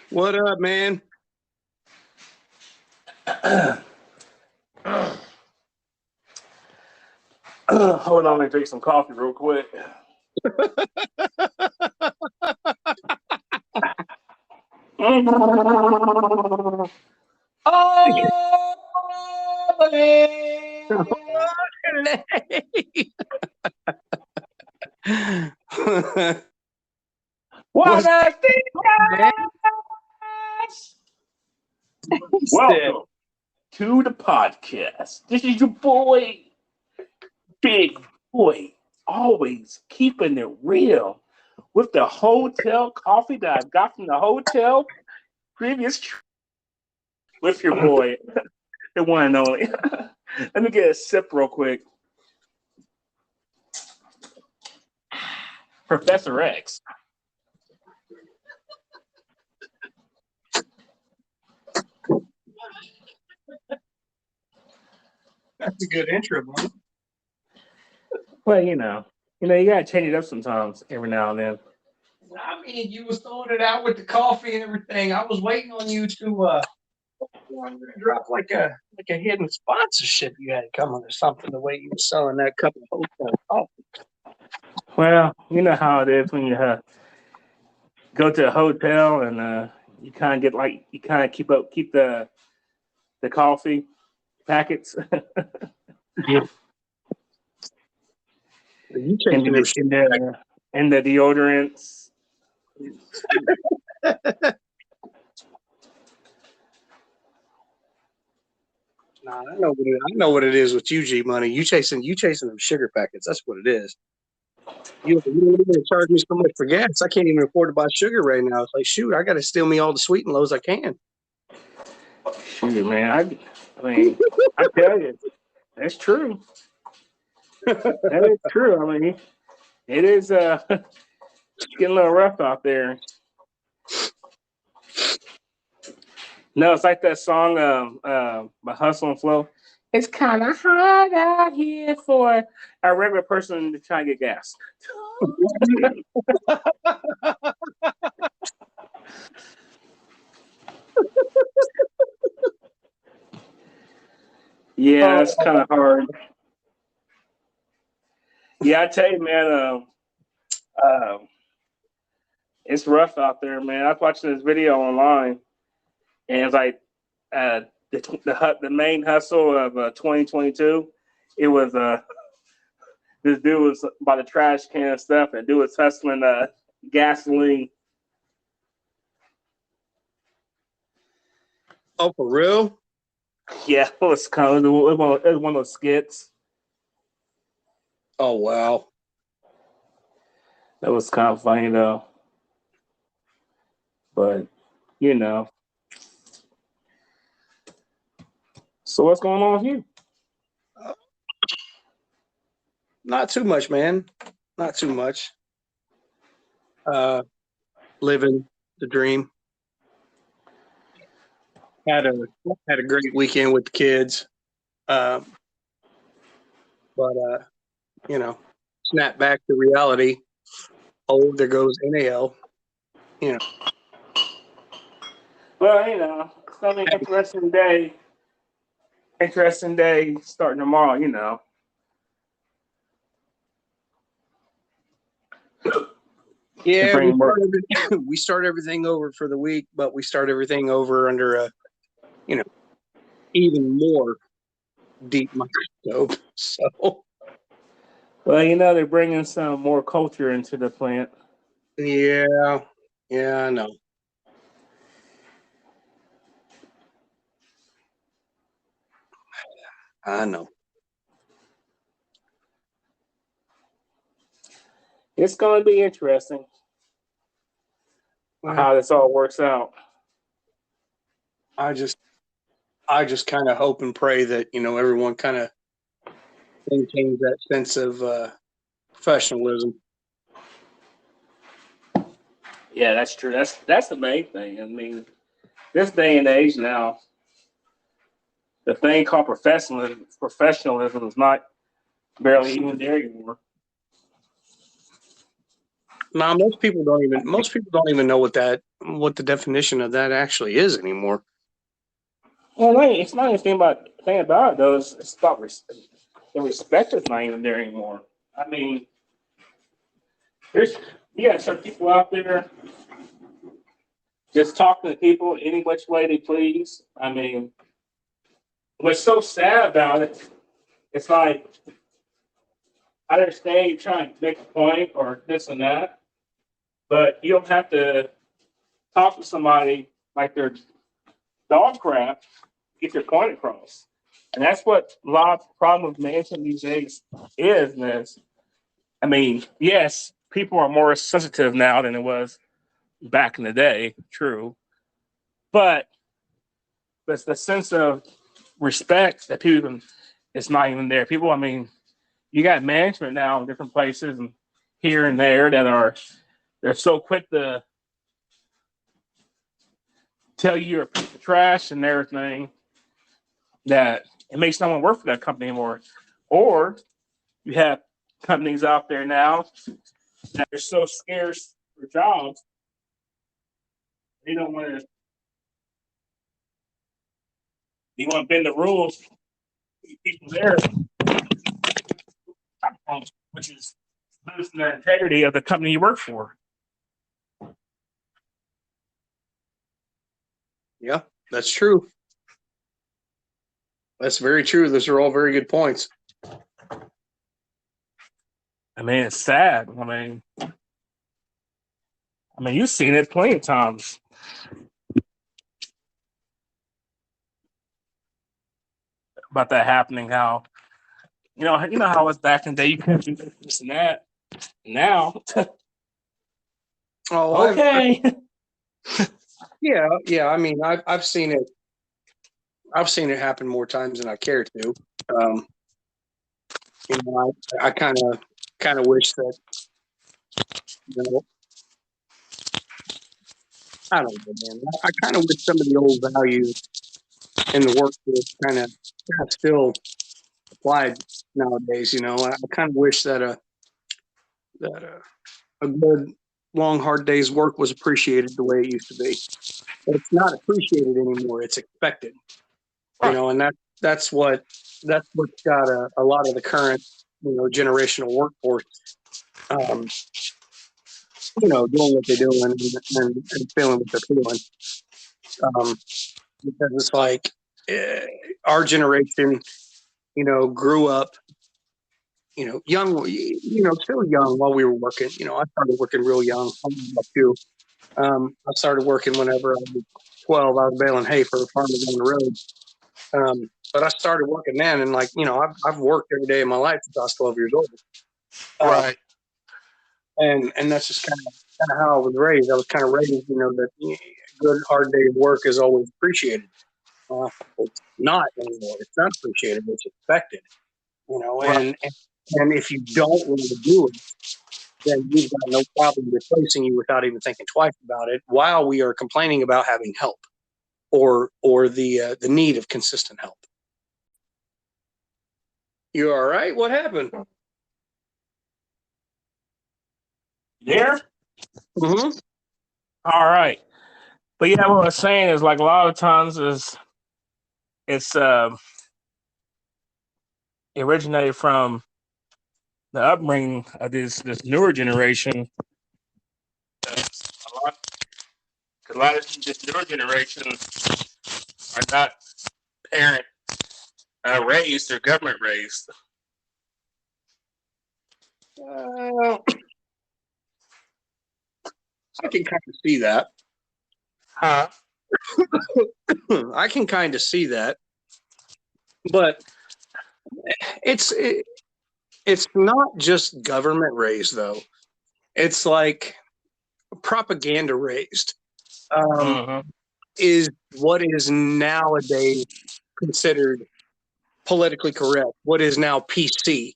What up, man? Hold on, let me drink some coffee real quick. What a thing! Welcome to the podcast. This is your boy, Big Boy, always keeping it real with the hotel coffee that I got from the hotel previous with your boy, the one and only. Let me get a sip real quick. Professor X. That's a good intro, man. Well, you gotta change it up sometimes, every now and then. I mean, you was throwing it out with the coffee and everything. I was waiting on you to drop like a hidden sponsorship you had coming or something. The way you were selling that cup of hotel coffee. Well, you know how it is when you go to a hotel and you kind of keep the coffee packets You and the deodorants. Nah, I know what it is with you, G Money. You chasing them sugar packets. That's what it is. You don't even charge me so much for gas. I can't even afford to buy sugar right now. It's like, shoot, I got to steal me all the sweet and lows I can. Shoot, man, I mean, I tell you, that's true. That is true. I mean, it is getting a little rough out there. No, it's like that song by Hustle and Flow. It's kind of hard out here for a regular person to try to get gas. Yeah, it's kind of hard. Yeah, I tell you, man, it's rough out there, man. I was watching this video online, and it's like the main hustle of 2022. It was this dude was by the trash can and stuff, and dude was hustling gasoline. Oh, for real? Yeah, it was kind of one of those skits. Oh, wow. That was kind of funny though, but you know. So what's going on with you? Not too much, man. Not too much. Living the dream. Had a great weekend with the kids. But snap back to reality. Oh, there goes NAL. Well, it's gonna be an interesting day. Interesting day starting tomorrow. Yeah, we start everything over for the week, but we start everything over under a, even more deep microscope. So, well, they're bringing some more culture into the plant. Yeah, I know. It's going to be interesting how this all works out. I just kind of hope and pray that everyone kind of maintains that sense of professionalism. Yeah, that's true. That's the main thing. I mean, this day and age now, the thing called professionalism is not barely even there anymore. Nah, most people don't even know what that what the definition of that actually is anymore. Well, it's not anything about thing about it though. It's about the respect is not even there anymore. I mean, there's you got some people out there just talking to people any which way they please. I mean, what's so sad about it? It's like I understand you're trying to make a point or this and that, but you don't have to talk to somebody like they're dog crap to get your point across. And that's what a lot of the problem with management these days is. I mean, yes, people are more sensitive now than it was back in the day, true. But it's the sense of respect that people it's not even there. People, I mean, you got management now in different places and here and there that are they're so quick to tell you you're a piece of trash and everything that it makes no one work for that company anymore. Or you have companies out there now that are so scarce for jobs, they don't want to. They want to bend the rules. People there, which is losing the integrity of the company you work for. Yeah, that's true. That's very true. Those are all very good points. I mean, it's sad. I mean, you've seen it plenty of times. About that happening, how you know how it was back in the day. You couldn't do this and that. Now, Oh, okay. yeah. I mean, I've seen it. I've seen it happen more times than I care to. You know, I kind of wish that, you know, I don't know, man. I kind of wish some of the old values in the workforce kind of still applied nowadays. You know, I kind of wish that a good long hard day's work was appreciated the way it used to be. But it's not appreciated anymore. It's expected. You know, and that's what's got a lot of the current generational workforce doing what they're doing and feeling what they're feeling. Because it's like our generation, grew up, young, still young while we were working. I started working real young. I'm too. I started working whenever I was 12. I was baling hay for a farmer down the road. But I started working then, and I've worked every day of my life since I was 12 years old. Right. And that's just kind of how I was raised. I was kind of raised, that good hard day of work is always appreciated. It's not anymore. It's not appreciated. It's expected. Right. And if you don't want to do it, then we've got no problem replacing you without even thinking twice about it. While we are complaining about having help, or the need of consistent help. You all right? What happened? There. Mm-hmm. All right. But yeah, what I was saying is like a lot of times it's originated from the upbringing of this newer generation. A lot of this newer generation are not parent raised or government raised. I can kind of see that. Huh? I can kind of see that, but it's not just government raised though. It's like propaganda raised. Is what is nowadays considered politically correct, what is now PC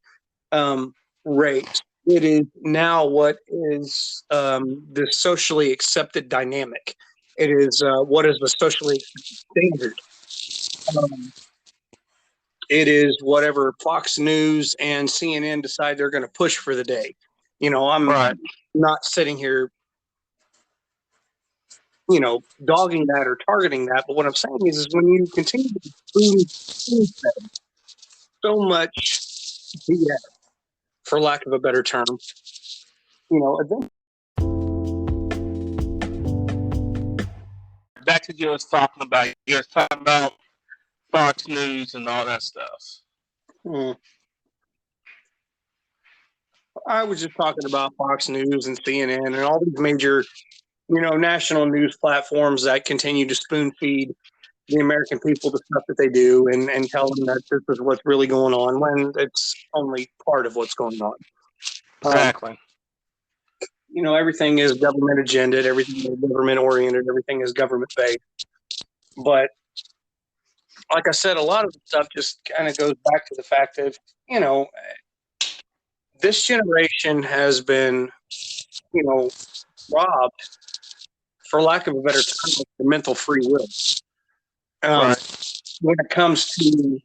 raised. It is now what is the socially accepted dynamic. It is what is the socially accepted standard. It is whatever Fox News and CNN decide they're going to push for the day. I'm Right. not sitting here dogging that or targeting that. But what I'm saying is when you continue to spoon fed so much BS, for lack of a better term, eventually. Back to you was talking about Fox News and all that stuff. I was just talking about Fox News and CNN and all these major, national news platforms that continue to spoon feed the American people the stuff that they do and tell them that this is what's really going on when it's only part of what's going on. Exactly. Everything is government agendaed, everything is government oriented, everything is government based. But like I said, a lot of the stuff just kind of goes back to the fact that, this generation has been, robbed, for lack of a better term, of the mental free will. Right. When it comes to,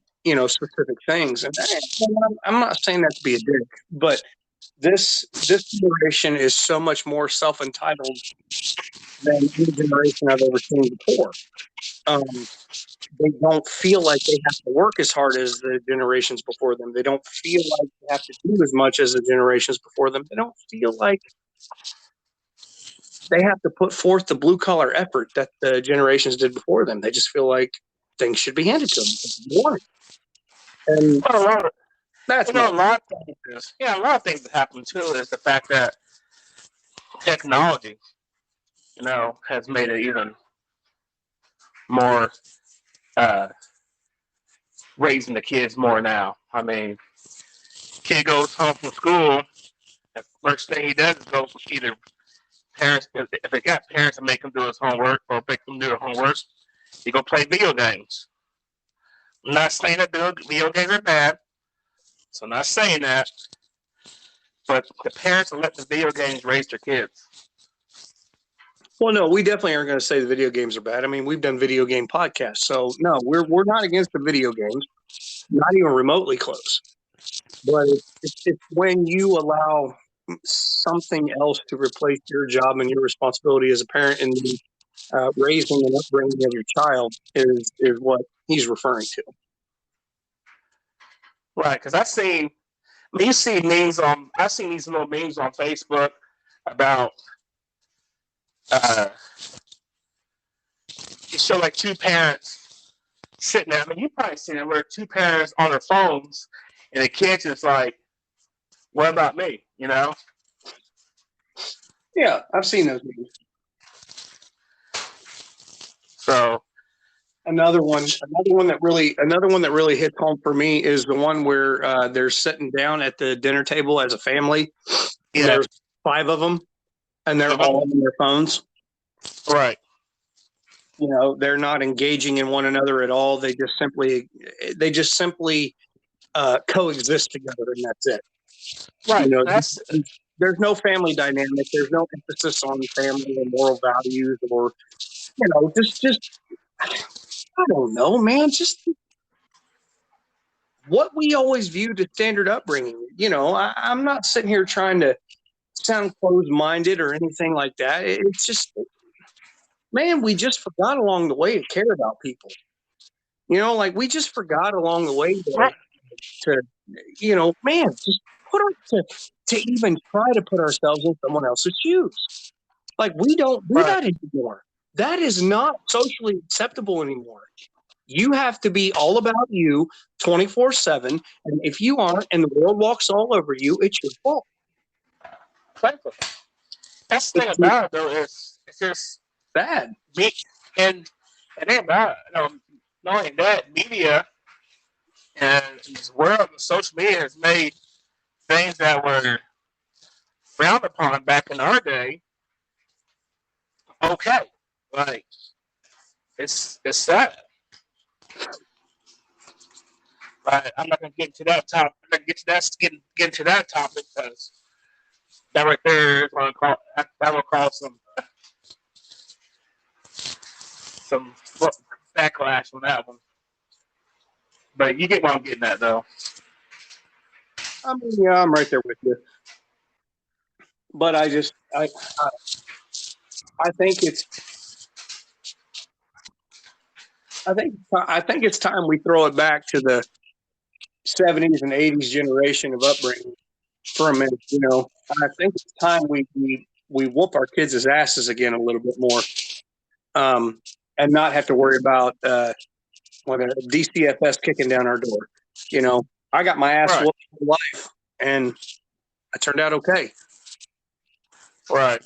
specific things. And I'm not saying that to be a dick, but this generation is so much more self-entitled than any generation I've ever seen before. They don't feel like they have to work as hard as the generations before them. They don't feel like they have to do as much as the generations before them. They don't feel like they have to put forth the blue collar effort that the generations did before them. They just feel like things should be handed to them. And that's a lot of things that happen too is the fact that technology, has made it even more raising the kids more now. I mean, kid goes home from school, the first thing he does is go either parents, if they got parents that make him do his homework or make him do their homework, he go play video games. I'm not saying that video games are bad, so I'm not saying that, but the parents will let the video games raise their kids. Well, no, we definitely aren't going to say the video games are bad. I mean, we've done video game podcasts, so no, we're not against the video games, not even remotely close. But it's when you allow something else to replace your job and your responsibility as a parent in the raising and upbringing of your child is what he's referring to. Right, because I've seen these little memes on Facebook about you show like two parents sitting there. I mean, you probably seen it where two parents on their phones and the kid's just like, "What about me?" Yeah, I've seen those memes. So another one that really hits home for me is the one where they're sitting down at the dinner table as a family. Yeah. There's 5 of them, and they're all on their phones. Right. They're not engaging in one another at all. They just simply coexist together, and that's it. Right. There's no family dynamic. There's no emphasis on family and moral values, or just I don't know, man. Just what we always viewed as standard upbringing. I'm not sitting here trying to sound closed-minded or anything like that. It's just, man, we just forgot along the way to care about people. We just forgot along the way to man, just to even try to put ourselves in someone else's shoes. Like, we don't do that anymore. That is not socially acceptable anymore. You have to be all about you 24/7, and if you aren't and the world walks all over you, it's your fault. That's the thing about it, though, is it's just bad. And then about not only that, media and this world of social media has made things that were frowned upon back in our day okay. Like, it's sad. But I'm not gonna get into that topic. I'm not gonna get into that topic because that right there is gonna cause some backlash on that one. But you get what I'm getting at, though. I mean, yeah, I'm right there with you. But I think it's I think it's time we throw it back to the 70s and 80s generation of upbringing for a minute. You know, I think it's time we whoop our kids' asses again a little bit more, um, and not have to worry about whether DCFS kicking down our door. You know, I got my ass Right, whooped for life, and I turned out okay. right.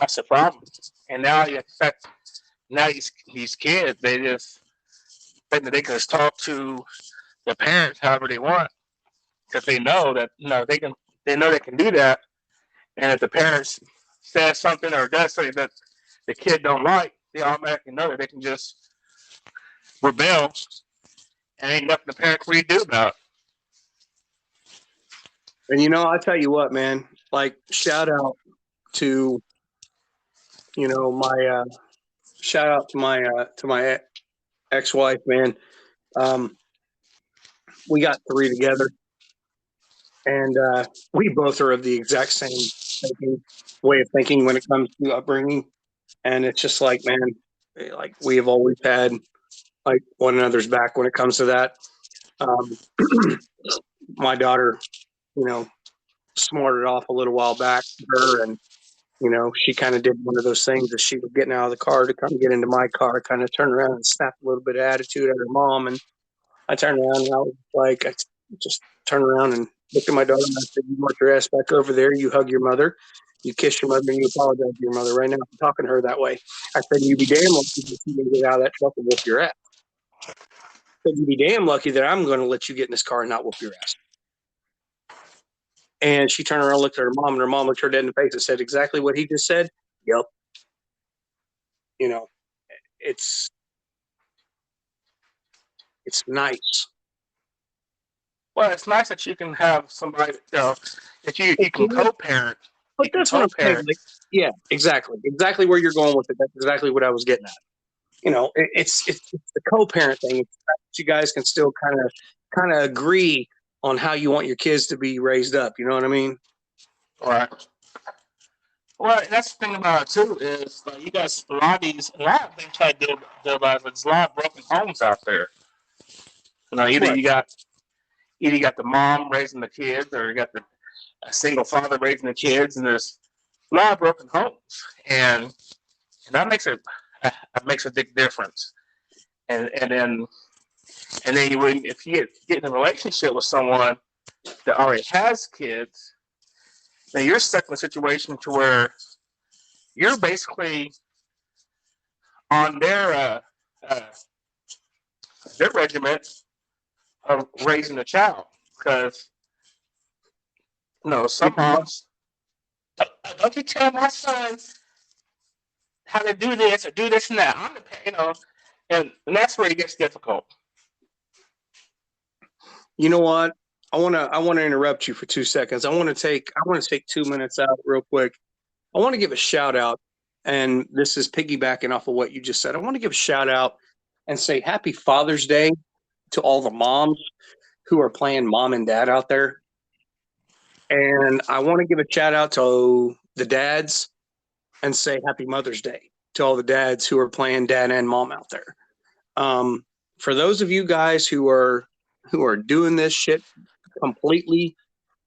That's the problem. And now you expect now these kids they just think that they can just talk to their parents however they want because they know that they know they can do that. And if the parents says something or does something that the kid don't like, they automatically know that they can just rebel and ain't nothing the parent can really do about it. And you know, I tell you what, man. Like, shout out to you know my shout out to my ex-wife, man. Um, we got three together, and we both are of the exact same way of thinking when it comes to upbringing. And it's just like, man, like we have always had like one another's back when it comes to that. Um, my daughter, you know, smarted off a little while back to her, and you know, she kind of did one of those things as she was getting out of the car to come get into my car, kind of turned around and snapped a little bit of attitude at her mom. And I turned around and I was like, I just turned around and looked at my daughter and I said, "You march your ass back over there. You hug your mother. You kiss your mother and you apologize to your mother right now for talking to her that way." I said, "You be damn lucky that you can get out of that truck and whoop your ass. I said, you be damn lucky that I'm going to let you get in this car and not whoop your ass." And she turned around, looked at her mom, and her mom looked her dead in the face and said exactly what he just said. Yep. You know, it's it's nice. Well, it's nice that you can have somebody, that you can co-parent. But You can that's what I'm saying. co-parent. Like, yeah, exactly where you're going with it. That's exactly what I was getting at. You know, it's the co-parent thing. It's that you guys can still kind of agree on how you want your kids to be raised up. You know what I mean? Right. Well, that's the thing about it too is like you got a lot of things try to deal about it, but there's a lot of broken homes out there. You know, Right. either you got the mom raising the kids, or you got the a single father raising the kids, and there's a lot of broken homes, and that makes a big difference. And then if you get in a relationship with someone that already has kids, then you're stuck in a situation to where you're basically on uh, their regiment of raising a child because some moms don't you tell my son how to do this or do this and that. I'm the and that's where it gets difficult. You know what? I wanna interrupt you for 2 seconds. I want to take 2 minutes out real quick. I want to give a shout out, and this is piggybacking off of what you just said. I want to give a shout out and say Happy Father's Day to all the moms who are playing mom and dad out there. And I want to give a shout out to the dads and say Happy Mother's Day to all the dads who are playing dad and mom out there. Um, for those of you guys who are doing this shit completely,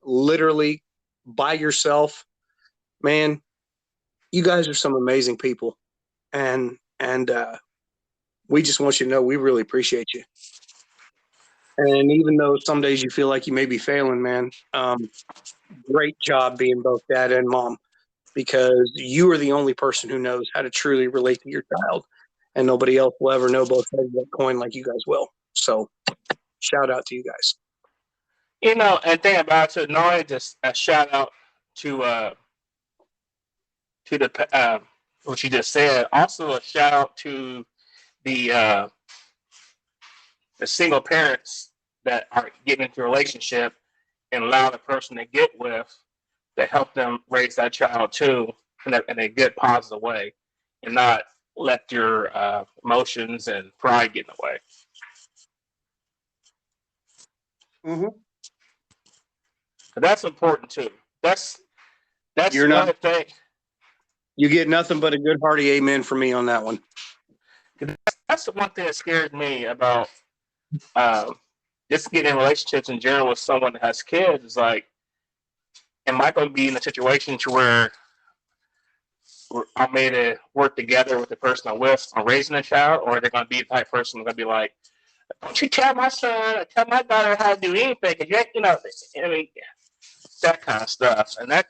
literally by yourself, man, you guys are some amazing people, and we just want you to know we really appreciate you. And even though some days you feel like you may be failing, man, great job being both dad and mom because you are the only person who knows how to truly relate to your child, and nobody else will ever know both sides of that coin like you guys will. So, shout out to you guys. And thing about it, not only just a shout out to the what you just said, also a shout out to the uh, the single parents that are getting into a relationship and allow the person they get with to help them raise that child too in a good positive way, and not let your emotions and pride get in the way. Mm-hmm. So that's important too. That's You're not. one thing. You get nothing but a good hearty amen from me on that one. That's the one thing that scares me about just getting in relationships in general with someone that has kids. Is like, am I going to be in a situation to where I'm made to work together with the person I'm with on raising a child, or are they going to be the type of person going to be like, don't you tell my son or tell my daughter how to do anything, because I mean, that kind of stuff, and that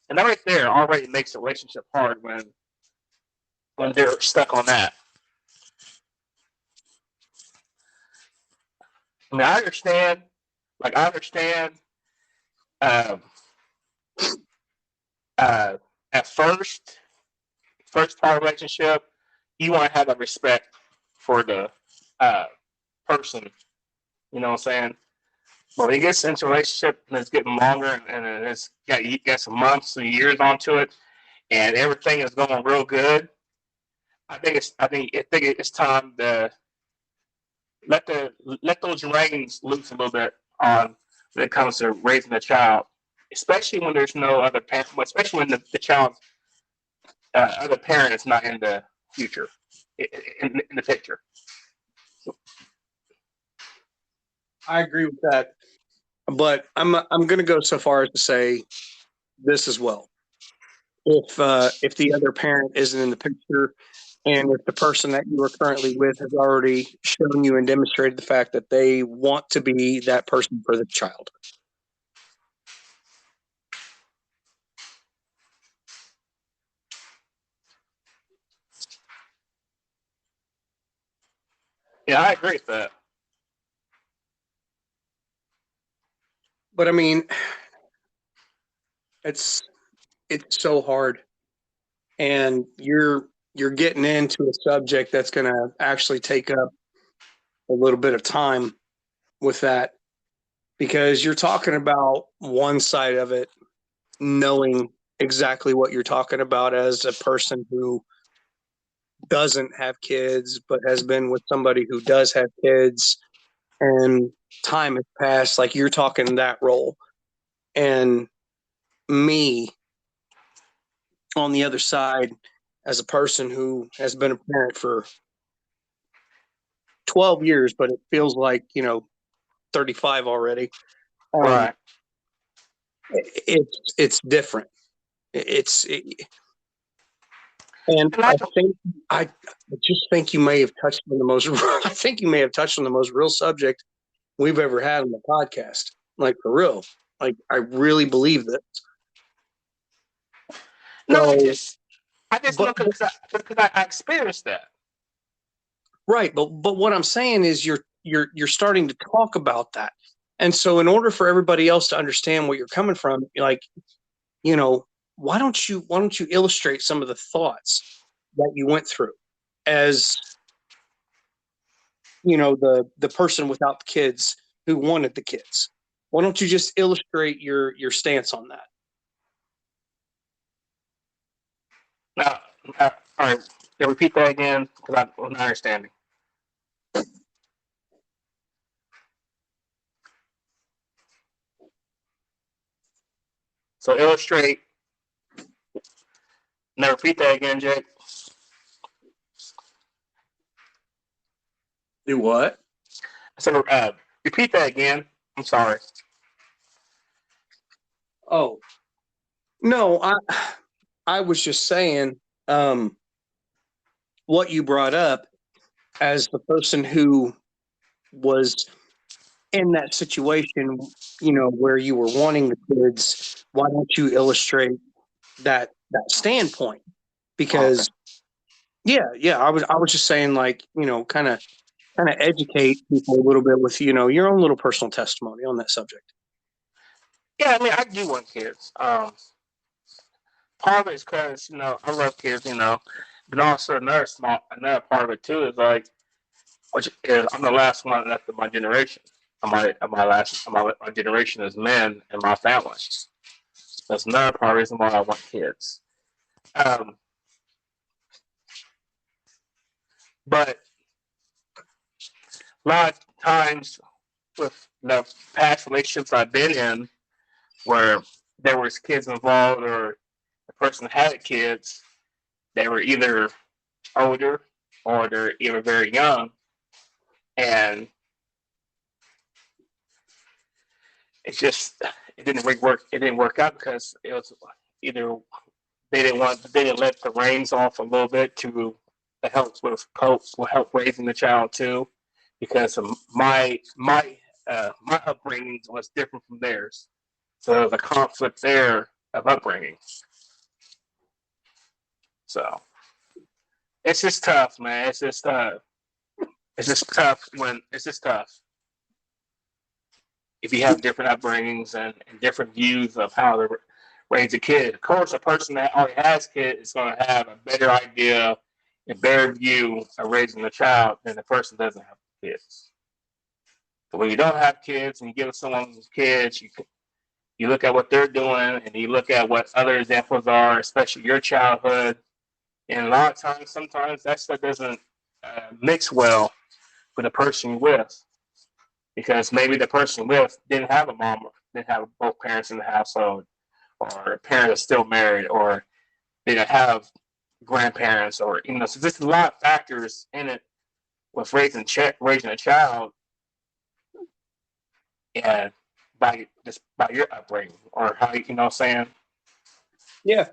right there already makes the relationship hard when they're stuck on that. I mean, I understand, um, uh, at first part of the relationship, you want to have that respect for the uh, person. You know what I'm saying? But when it gets into a relationship and it's getting longer and you got some months and years onto it, and everything is going real good, I think it's time to let the let those reins loose a little bit on when it comes to raising a child, especially when there's no other parent, especially when the child's other parent is not in the future, in the picture. I agree with that, but I'm going to go so far as to say this as well. If the other parent isn't in the picture, and if the person that you are currently with has already shown you and demonstrated the fact that they want to be that person for the child. Yeah, I agree with that. But I mean, it's so hard, and you're getting into a subject that's going to actually take up a little bit of time with that, because you're talking about one side of it, knowing exactly what you're talking about as a person who doesn't have kids but has been with somebody who does have kids, and time has passed, like you're talking that role, and me on the other side as a person who has been a parent for 12 years, but it feels like 35 already. um, Right. it's different. it's it, and And I don't. I just think you may have touched on the most I think you may have touched on the most real subject we've ever had on the podcast, like for real. Like I really believe this. No, So I just know but because I experienced that. right, but what I'm saying is you're starting to talk about that. And so in order for everybody else to understand what you're coming from, like, you know, why don't you illustrate some of the thoughts that you went through as, the person without the kids who wanted the kids? Why don't you just illustrate your stance on that? Now, all right, can repeat that again because I'm not understanding. So illustrate. Now repeat that again, Jake. Do what? So repeat that again. I'm sorry. Oh, no, I was just saying, um what you brought up as the person who was in that situation, where you were wanting the kids. Why don't you illustrate that standpoint? Oh, okay. Because yeah, I was just saying, like, kind of educate people a little bit with your own little personal testimony on that subject. Yeah, I mean, I do want kids. Part of it is because I love kids. But also another part of it too is like, which is I'm the last one left of my generation. My generation is men in my family. That's another part of the reason why I want kids. Um, but a lot of times with the past relationships I've been in, where there was kids involved or the person had kids, they were either older or they're even very young, and it didn't really work. It didn't work out because it was either they didn't let the reins off a little bit to help raising the child too, because of my upbringing was different from theirs, so there was a conflict there of upbringing. So it's just tough, man. It's just tough when it's just tough if you have different upbringings and different views of how to raise a kid. Of course, a person that already has kids is going to have a better idea, a better view of raising a child than the person that doesn't have kids. So when you don't have kids and you give someone kids, you look at what they're doing and you look at what other examples are, especially your childhood. And a lot of times, sometimes that stuff doesn't mix well with the person you're with, because maybe the person you're with didn't have a mom, or didn't have both parents in the household, or parents are still married, or they don't have grandparents, or so there's a lot of factors in it with raising a child, and by your upbringing or how you know what I'm saying. Yeah.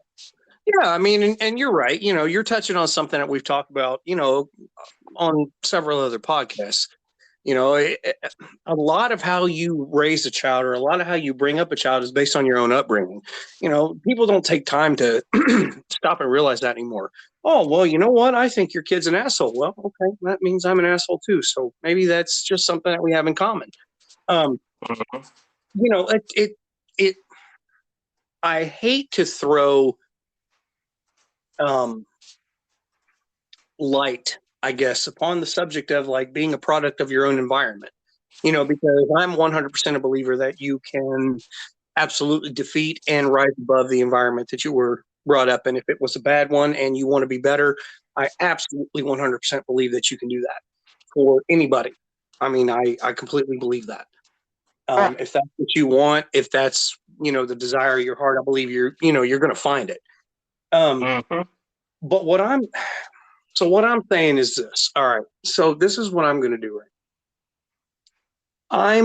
Yeah, I mean, and you're right. You're touching on something that we've talked about, on several other podcasts. A lot of how you raise a child, or a lot of how you bring up a child, is based on your own upbringing. People don't take time to stop and realize that anymore. Oh, well, you know what? I think your kid's an asshole. Well, okay, that means I'm an asshole too. So maybe that's just something that we have in common. Mm-hmm. It. I hate to throw light, I guess, upon the subject of like being a product of your own environment, because I'm 100% a believer that you can absolutely defeat and rise above the environment that you were brought up in. If it was a bad one and you want to be better, I absolutely 100% believe that you can do that for anybody. I mean, I completely believe that. If that's what you want, if that's, the desire of your heart, I believe you're going to find it. Mm-hmm. But what I'm saying is this. All right. So this is what I'm going to do right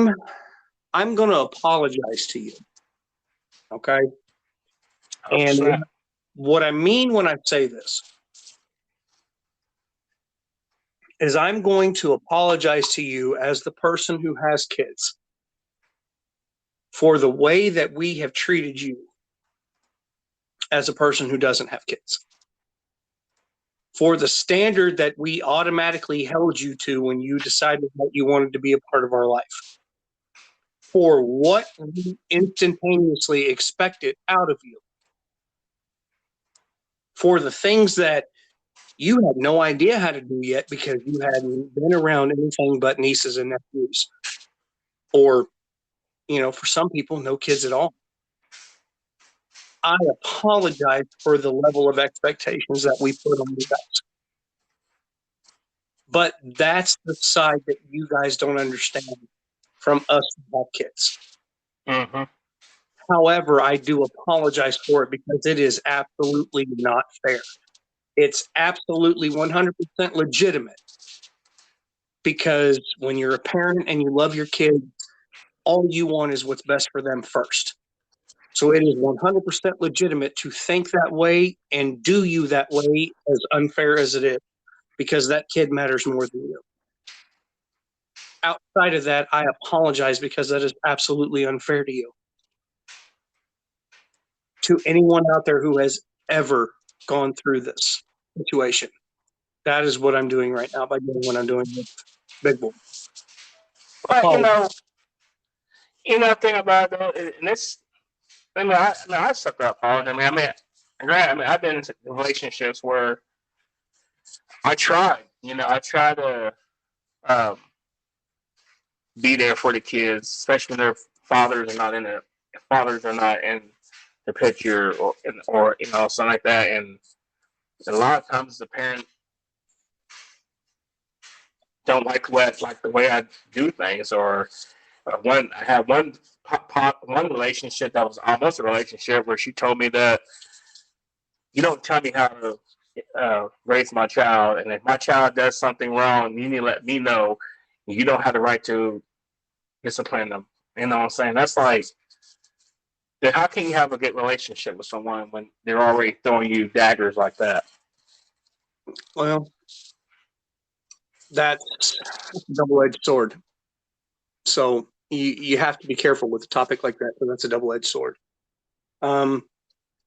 now. I'm going to apologize to you. Okay. And what I mean when I say this is I'm going to apologize to you as the person who has kids for the way that we have treated you as a person who doesn't have kids, for the standard that we automatically held you to when you decided that you wanted to be a part of our life, for what we instantaneously expected out of you, for the things that you had no idea how to do yet because you hadn't been around anything but nieces and nephews, or, for some people, no kids at all. I apologize for the level of expectations that we put on you guys. But that's the side that you guys don't understand from us who have kids. Mm-hmm. However, I do apologize for it because it is absolutely not fair. It's absolutely 100% legitimate, because when you're a parent and you love your kid, all you want is what's best for them first. So it is 100% legitimate to think that way and do you that way, as unfair as it is, because that kid matters more than you. Outside of that, I apologize because that is absolutely unfair to you. To anyone out there who has ever gone through this situation, that is what I'm doing right now by doing what I'm doing with Big Boy. But thing about it though, and this, I suck up hard. I've been in relationships where I tried, I try to um, be there for the kids, especially when their fathers are not in the picture, or something like that. And a lot of times the parent don't like the way I do things, or I had one relationship that was almost a relationship where she told me that you don't tell me how to raise my child, and if my child does something wrong, you need to let me know. You don't have the right to discipline them. You know what I'm saying? That's like, then how can you have a good relationship with someone when they're already throwing you daggers like that? Well, that's a double-edged sword. So you have to be careful with a topic like that, because that's a double-edged sword.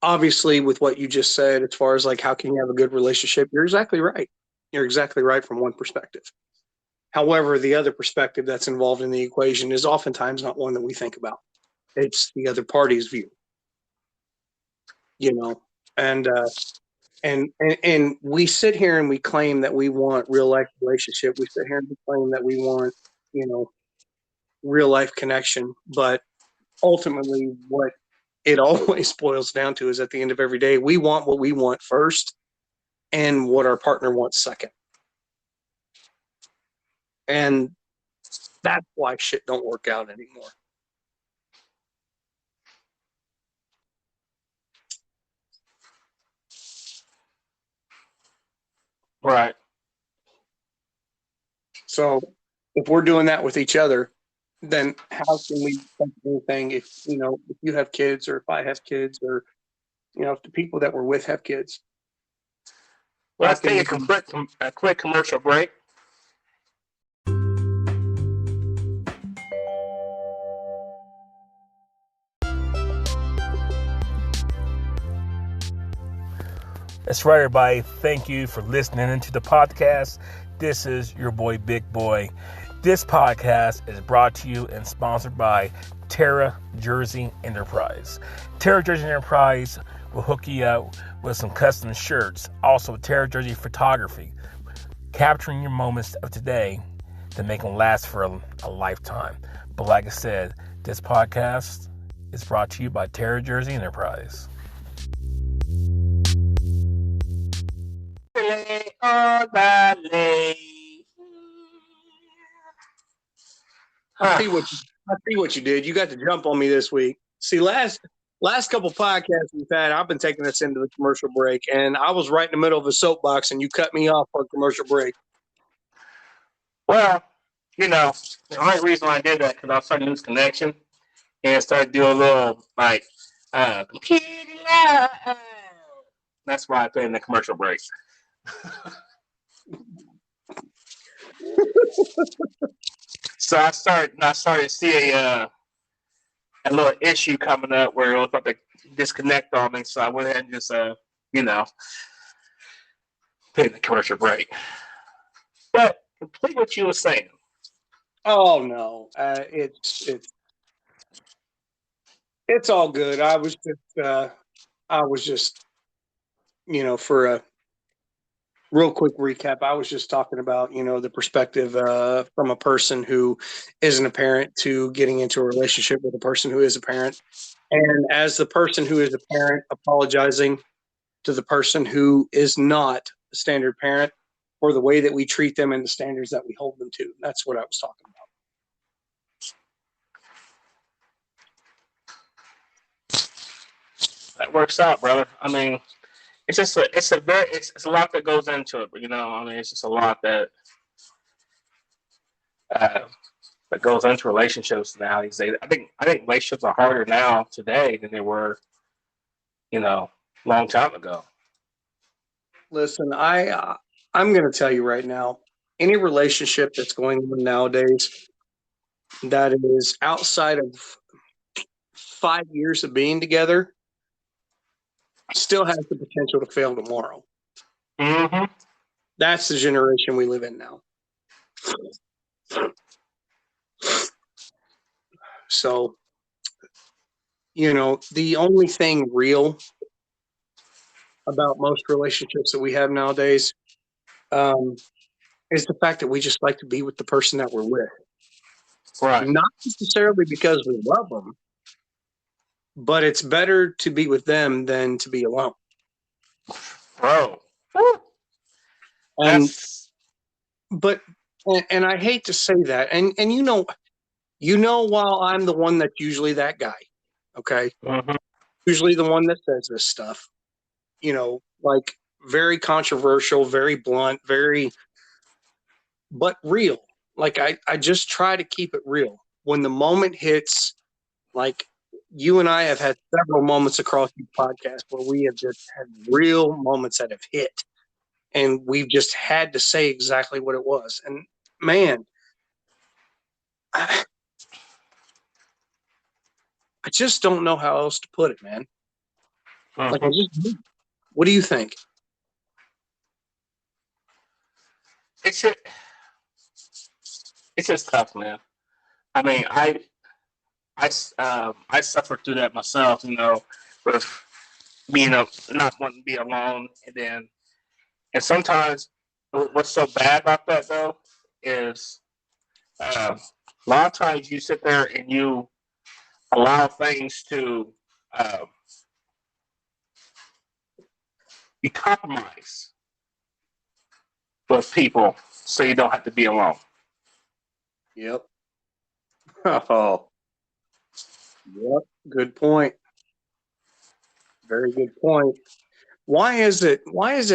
Obviously, with what you just said, as far as like how can you have a good relationship, you're exactly right. You're exactly right from one perspective. However, the other perspective that's involved in the equation is oftentimes not one that we think about. It's the other party's view, you know, and and we sit here and we claim that we want real life relationship. We sit here and we claim that we want, you know, real life connection. But ultimately, what it always boils down to is at the end of every day, we want what we want first and what our partner wants second. And that's why shit don't work out anymore. Right. So if we're doing that with each other, then how can we expect anything if, you know, if you have kids or if I have kids or, you know, if the people that we're with have kids? Well, let's take a quick commercial break. That's right, everybody. Thank you for listening into the podcast. This is your boy, Big Boy. This podcast is brought to you and sponsored by Terra Jersey Enterprise. Terra Jersey Enterprise will hook you up with some custom shirts. Also, Terra Jersey Photography, capturing your moments of today to make them last for a lifetime. But like I said, this podcast is brought to you by Terra Jersey Enterprise. I see what you did. You got to jump on me this week. See, last couple podcasts we've had, I've been taking us into the commercial break, and I was right in the middle of a soapbox, and you cut me off on commercial break. Well, you know, the only reason why I did that because I was starting to lose connection and started doing a little like computer love. That's why I put in the commercial break. So I started to see a little issue coming up where it was about to disconnect on me. So I went ahead and just you know, put in the commercial break. But complete what you were saying. Oh no, it's all good. I was just you know, for a real quick recap, I was just talking about, you know, the perspective from a person who isn't a parent to getting into a relationship with a person who is a parent, and as the person who is a parent, apologizing to the person who is not a standard parent for the way that we treat them and the standards that we hold them to. That's what I was talking about. That works out, brother. I mean, it's just it's a lot that goes into it. You know, I mean, it's just a lot that that goes into relationships now these days. I think relationships are harder now today than they were, you know, a long time ago. Listen, I'm going to tell you right now, any relationship that's going on nowadays that is outside of 5 years of being together still has the potential to fail tomorrow. Mm-hmm. That's the generation we live in now. So, you know, the only thing real about most relationships that we have nowadays is the fact that we just like to be with the person that we're with. Right. Not necessarily because we love them, but it's better to be with them than to be alone. Bro. And and I hate to say that. And you know, while I'm the one that's usually that guy, okay? Mm-hmm. Usually the one that says this stuff, you know, like very controversial, very blunt, but real. Like I just try to keep it real. When the moment hits, like you and I have had several moments across these podcasts where we have just had real moments that have hit, and we've just had to say exactly what it was. And man, I just don't know how else to put it, man. Like I just, what do you think? It's just, it's just tough, man. I mean, I suffered through that myself, with being not wanting to be alone, and sometimes what's so bad about that though is a lot of times you sit there and you allow things to uh, you compromise with people so you don't have to be alone. Yep. Oh, yep. Good point. Very good point. Why is it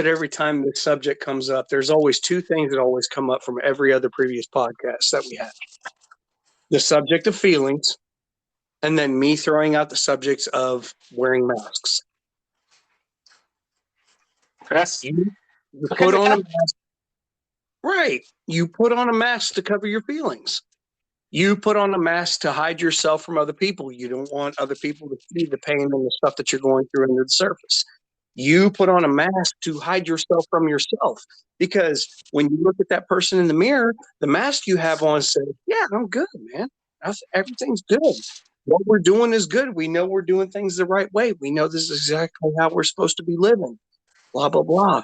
every time this subject comes up, there's always two things that always come up from every other previous podcast that we have? The subject of feelings, and then me throwing out the subjects of wearing masks. That's You because put it on a happens. mask. Right. You put on a mask to cover your feelings. You put on a mask to hide yourself from other people. You don't want other people to see the pain and the stuff that you're going through under the surface. You put on a mask to hide yourself from yourself, because when you look at that person in the mirror, the mask you have on says, yeah, I'm good, man. Everything's good. What we're doing is good. We know we're doing things the right way. We know this is exactly how we're supposed to be living. Blah, blah, blah.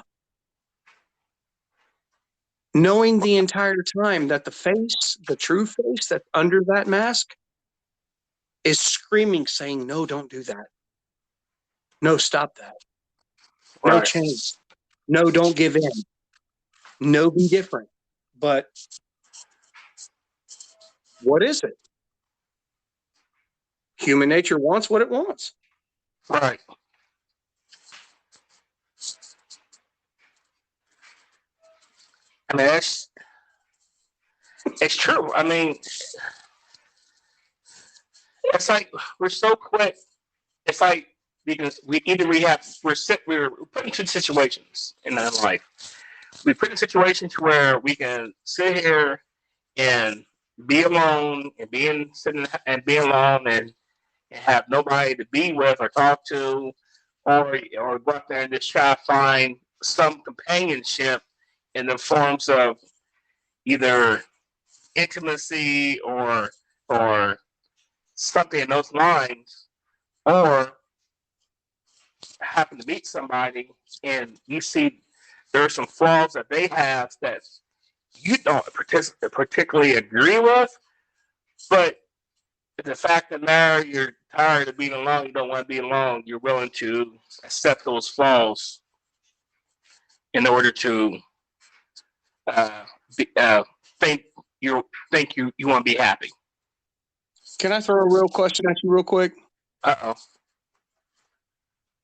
Knowing the entire time that the face, the true face that's under that mask, is screaming, saying, no, don't do that. No, stop that. No, Right. change. No, don't give in. No, be different. But what is it? Human nature wants what it wants. Right. I mean, it's true. I mean, it's like we're so quick. It's like because we're put into situations in our life. We put in situations where we can sit here and be alone and be alone and have nobody to be with or talk to, or go out there and just try to find some companionship in the forms of either intimacy or something in those lines, or happen to meet somebody and you see there are some flaws that they have that you don't particularly agree with, but the fact of the matter, you're tired of being alone, you don't want to be alone, you're willing to accept those flaws in order to uh, be, think you want to be happy. Can I throw a real question at you real quick? Uh-oh.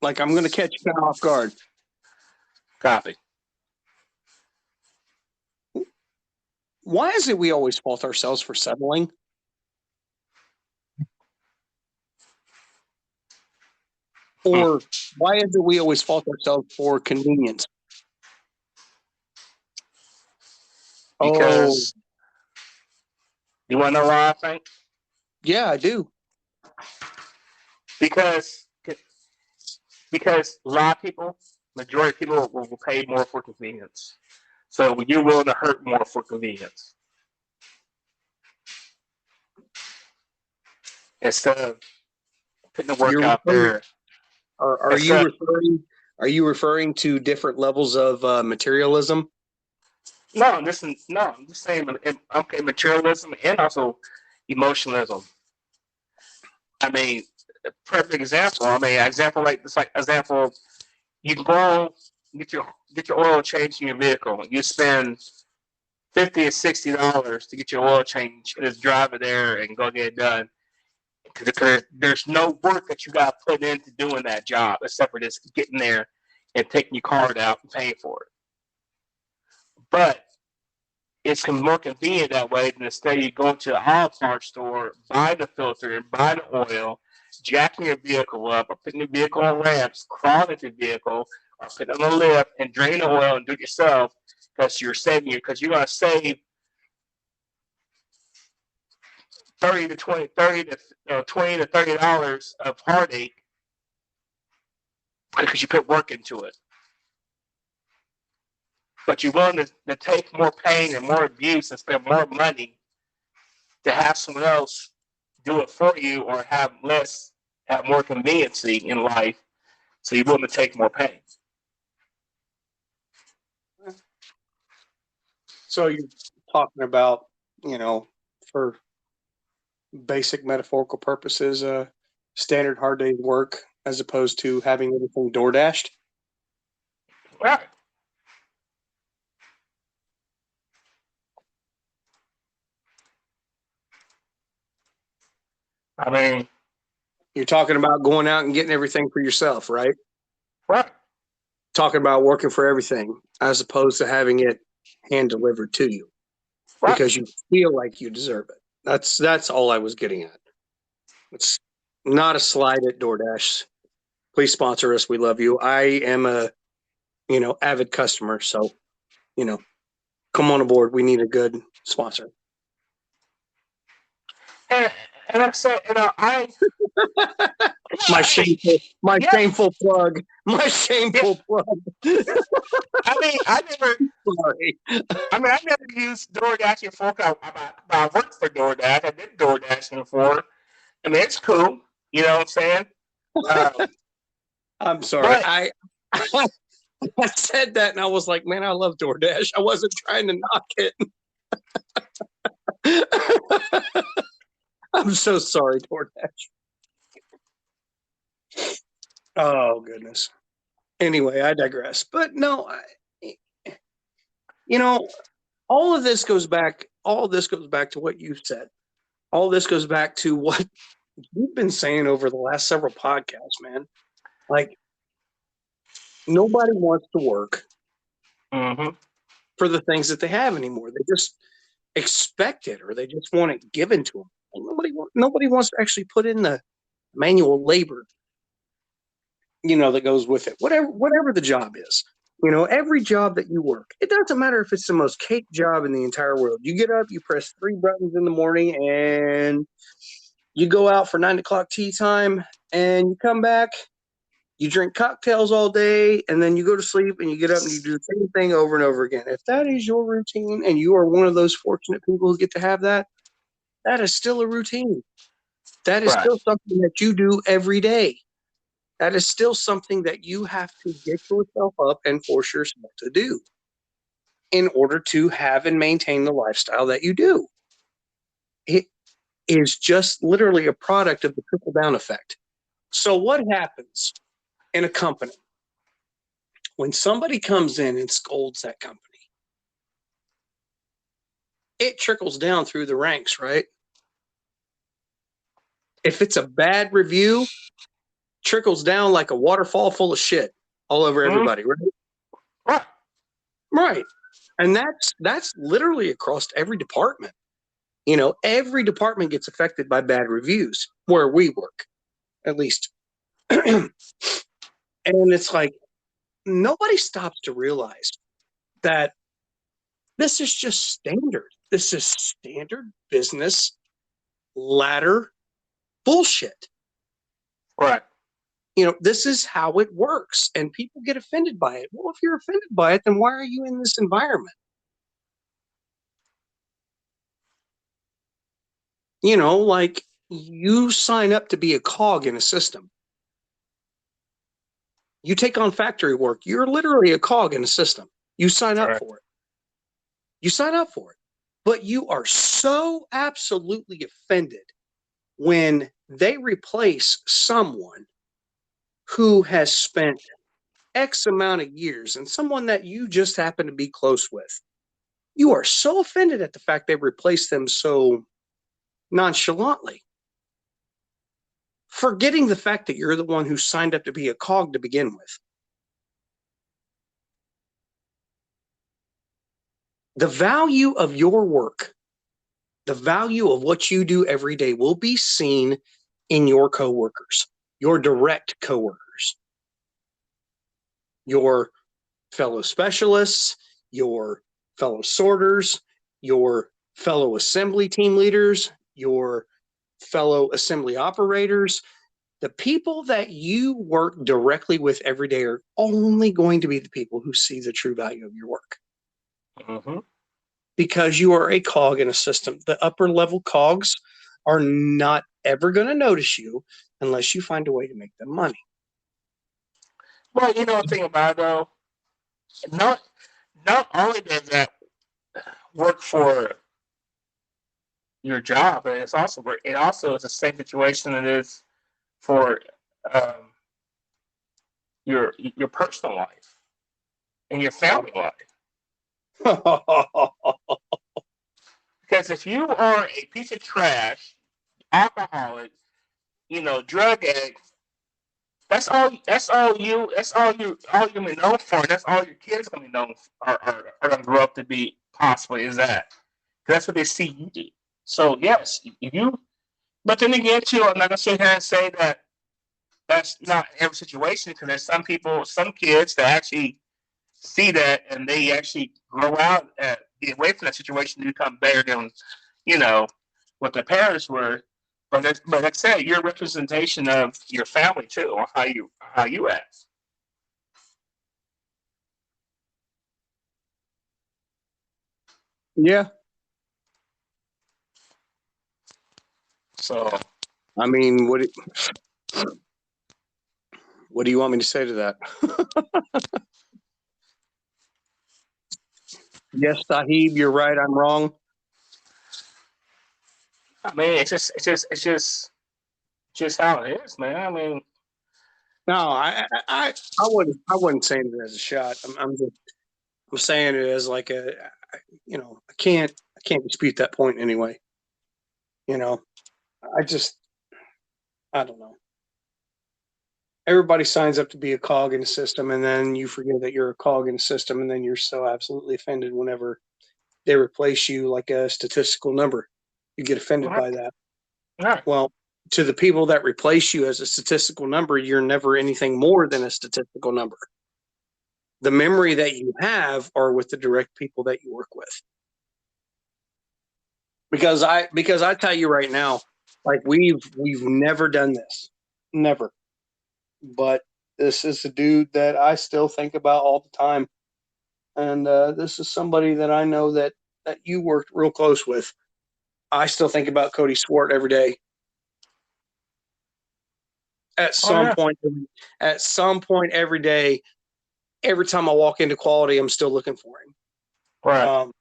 Like, I'm going to catch you kind of off guard. Copy. Why is it we always fault ourselves for settling? Or why is it we always fault ourselves for convenience? Because you want to know why I think? Yeah, I do. Because a lot of people, majority of people will pay more for convenience. So you're willing to hurt more for convenience instead of putting the work out there. Are you referring to different levels of materialism? No, I'm just saying. Okay, materialism and also emotionalism. I mean, a perfect example. I mean, example. You can go get your oil changed in your vehicle. You spend $50 or $60 to get your oil change and just drive it there and go get it done. Because there's no work that you got to put into doing that job except for just getting there and taking your card out and paying for it. But it's more convenient that way than instead you going to an auto parts store, buy the filter, buy the oil, jacking your vehicle up, or putting the vehicle on ramps, crawling into the vehicle, or putting it on a lift and drain the oil and do it yourself because you're going to save 30 to $30 of heartache because you put work into it. But you're willing to take more pain and more abuse and spend more money to have someone else do it for you or have more conveniency in life, so you're willing to take more pain. So you're talking about, for basic metaphorical purposes, standard hard day's work as opposed to having everything door dashed? Right. I mean, you're talking about going out and getting everything for yourself, right? Right. Talking about working for everything as opposed to having it hand delivered to you because you feel like you deserve it. That's all I was getting at. It's not a slide at DoorDash. Please sponsor us. We love you. I am a, avid customer. So, come on aboard. We need a good sponsor. And I'm saying, my shameful plug. My shameful plug. I never. Sorry. I never used DoorDash before. I worked for DoorDash. I did DoorDash before. I mean, it's cool. You know what I'm saying? I'm sorry. I said that and I was like, man, I love DoorDash. I wasn't trying to knock it. I'm so sorry, DoorDash. Oh, goodness. Anyway, I digress. But no, all of this goes back to what you said. All this goes back to what you've been saying over the last several podcasts, man. Like, nobody wants to work for the things that they have anymore. They just expect it, or they just want it given to them. And nobody wants to actually put in the manual labor, that goes with it. Whatever the job is, every job that you work, it doesn't matter if it's the most cake job in the entire world. You get up, you press 3 buttons in the morning, and you go out for 9 o'clock tea time, and you come back. You drink cocktails all day, and then you go to sleep, and you get up and you do the same thing over and over again. If that is your routine, and you are one of those fortunate people who get to have that, that is still a routine. That is still something that you do every day. That is still something that you have to get yourself up and force yourself to do in order to have and maintain the lifestyle that you do. It is just literally a product of the trickle-down effect. So what happens in a company when somebody comes in and scolds that company? It trickles down through the ranks, right? If it's a bad review, trickles down like a waterfall full of shit all over everybody, right? Right. And that's literally across every department. Every department gets affected by bad reviews where we work, at least. And it's like, nobody stops to realize that this is just standard. This is standard business ladder bullshit. Right. This is how it works, and people get offended by it. Well, if you're offended by it, then why are you in this environment? Like, you sign up to be a cog in a system. You take on factory work. You're literally a cog in a system. You sign up for it. You sign up for it. But you are so absolutely offended when they replace someone who has spent X amount of years and someone that you just happen to be close with. You are so offended at the fact they replaced them so nonchalantly, forgetting the fact that you're the one who signed up to be a cog to begin with. The value of your work, the value of what you do every day will be seen in your coworkers, your direct coworkers, your fellow specialists, your fellow sorters, your fellow assembly team leaders, your fellow assembly operators. The people that you work directly with every day are only going to be the people who see the true value of your work. Mm-hmm. Because you are a cog in a system. The upper level cogs are not ever going to notice you unless you find a way to make them money. Well, you know the thing about it though, not only does that work for your job, but it also is the same situation it is for um, your personal life and your family life. Because if you are a piece of trash, alcoholic, drug addict, all you're gonna be known for. That's all your kids gonna be known are gonna grow up to be possibly is that. 'Cause that's what they see you do. So yes, you. But then again, too, I'm not gonna sit here and say that that's not every situation because there's some people, some kids that actually see that and they actually grow out and get away from that situation to become better than you know what their parents were. But like I said, you're a representation of your family too, or how you act. Yeah. So I mean, what do you want me to say to that? Yes, Sahib, you're right. I'm wrong. I mean, it's just how it is, man. I mean, No, I wouldn't say it as a shot. I'm saying it as like I can't dispute that point anyway. You know, I just, I don't know. Everybody signs up to be a cog in the system, and then you forget that you're a cog in the system, and then you're so absolutely offended whenever they replace you like a statistical number. You get offended right, by that. right, Well, to the people that replace you as a statistical number, you're never anything more than a statistical number. The memory that you have are with the direct people that you work with. Because I tell you right now, like we've never done this. Never. But this is a dude that I still think about all the time. And this is somebody that I know that you worked real close with. I still think about Cody Swart every day. At oh some yeah, point, at some point every day, every time I walk into quality, I'm still looking for him. right, Um,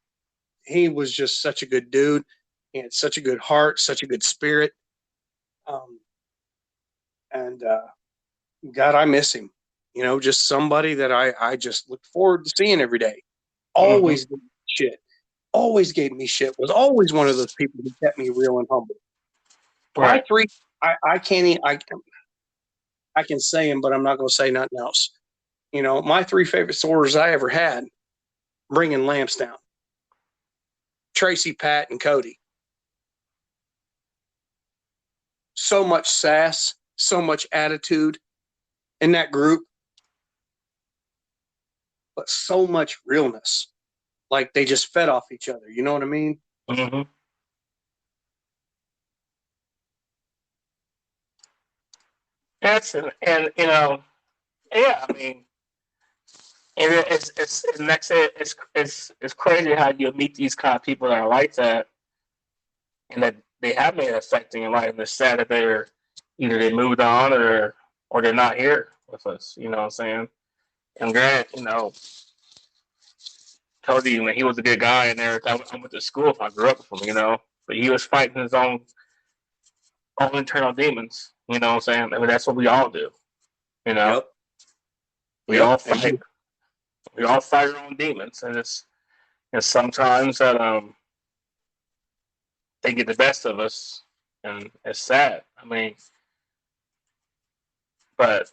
he was just such a good dude. He had such a good heart, such a good spirit. Um, and God, I miss him. Just somebody that I just look forward to seeing every day. mm-hmm, Always gave me shit. Always gave me shit. Was always one of those people who kept me real and humble. My right, three, I can't. I can say them, but I'm not going to say nothing else. My three favorite sorters I ever had, bringing lamps down. Tracy, Pat, and Cody. So much sass, so much attitude in that group, but so much realness. Like they just fed off each other. You know what I mean? mm-hmm. Yes, and yeah, I mean, and it's next it's crazy how you meet these kind of people that are like that, and that they have made an effect in your life. And it's sad that they're either they moved on or they're not here with us. You know what I'm saying? And Grant, told you he was a good guy and everything. I went to school. I grew up with him, but he was fighting his own internal demons. You know what I'm saying? I mean, that's what we all do. You know, Yep. we Yep. all fight. We all fight our own demons, and and sometimes that they get the best of us, and it's sad. I mean, but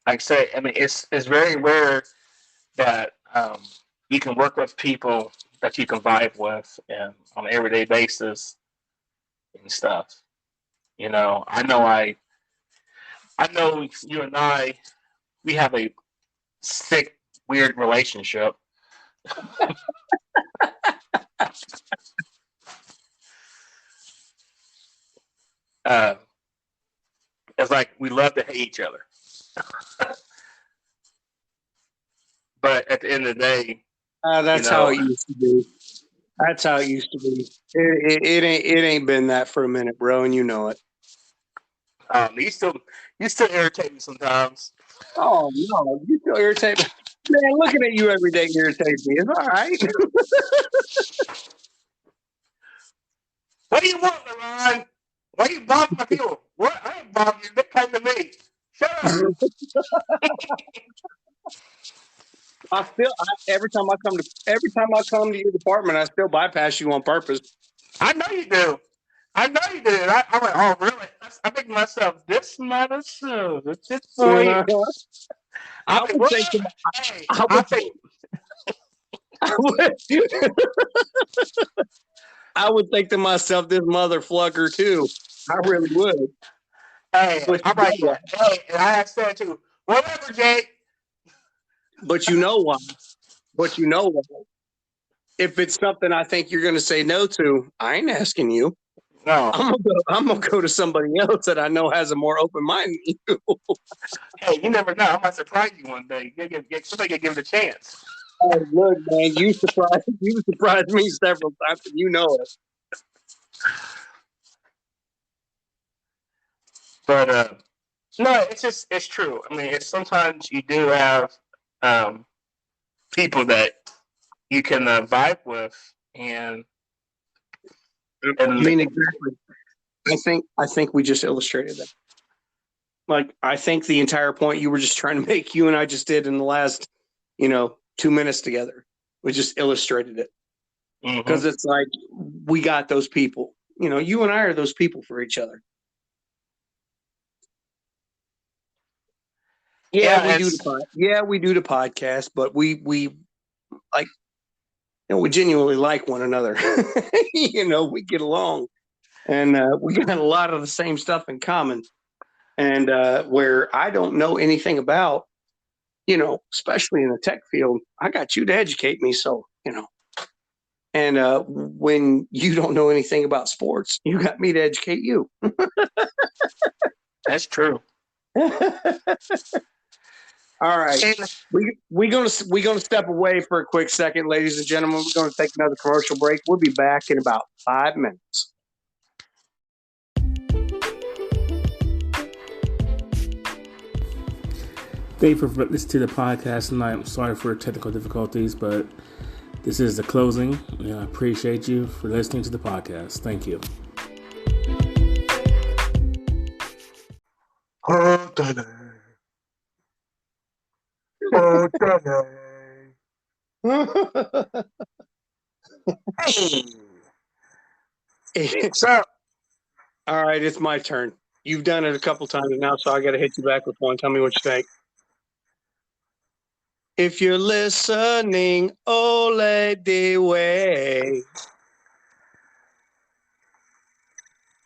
like I say, I mean, it's very rare that you can work with people that you can vibe with and on an everyday basis and stuff. You know, I know you and I, we have a sick, weird relationship. Uh, it's like we love to hate each other, but at the end of the day, That's how it used to be. That's how it used to be. It ain't been that for a minute, bro, and you know it. you still irritate me sometimes. Oh no, you still irritate me. Man, looking at you every day irritates me. It's all right. What do you want, LeRon? Why are you bothering my people? What? I ain't bothering you. They come to me. Shut up. Every time I come to your department, I still bypass you on purpose. I know you do. I'm like, oh, really? I think to myself, this mother shows. It's just for you. I would think to I would think to myself, this mother flugger too. I really would. Hey, But I'm like, hey, and I have said too, whatever, Jake. But you know why? If it's something I think you're going to say no to, I ain't asking you. No. I'm gonna go to somebody else that I know has a more open mind than you. Hey, you never know. I might surprise you one day. Somebody could give it a chance. Oh, look, man, you surprised me several times, and you know it. But no, it's true. I mean, sometimes you do have people that you can vibe with, and I mean, exactly. I think we just illustrated that. Like, I think the entire point you were just trying to make, you and I just did in the last, 2 minutes together. We just illustrated it. Because it's like, we got those people. You and I are those people for each other. Yeah, we do the podcast, but we like, we genuinely like one another. We get along, and we got a lot of the same stuff in common. And where I don't know anything about, especially in the tech field, I got you to educate me. So, and when you don't know anything about sports, you got me to educate you. That's true. All right, we're gonna step away for a quick second, ladies and gentlemen. We're gonna take another commercial break. We'll be back in about 5 minutes. Thank you for listening to the podcast tonight. I'm sorry for technical difficulties, but this is the closing. I appreciate you for listening to the podcast. Thank you. So, all right, it's my turn. You've done it a couple times now, so I got to hit you back with one. Tell me what you think. If you're listening, ole the way.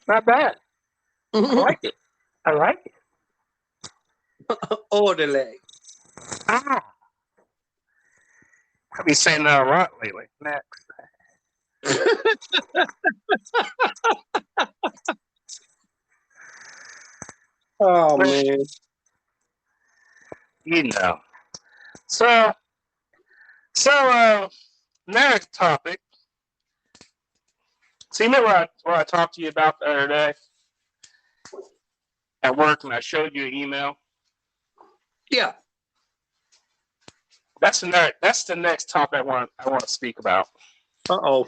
Not bad. I like it. Orderly. I've been saying that a lot lately. Next. Oh, man. So, next topic. So, you remember what I talked to you about the other day at work when I showed you an email? Yeah. That's the next topic I want to speak about. Uh-oh.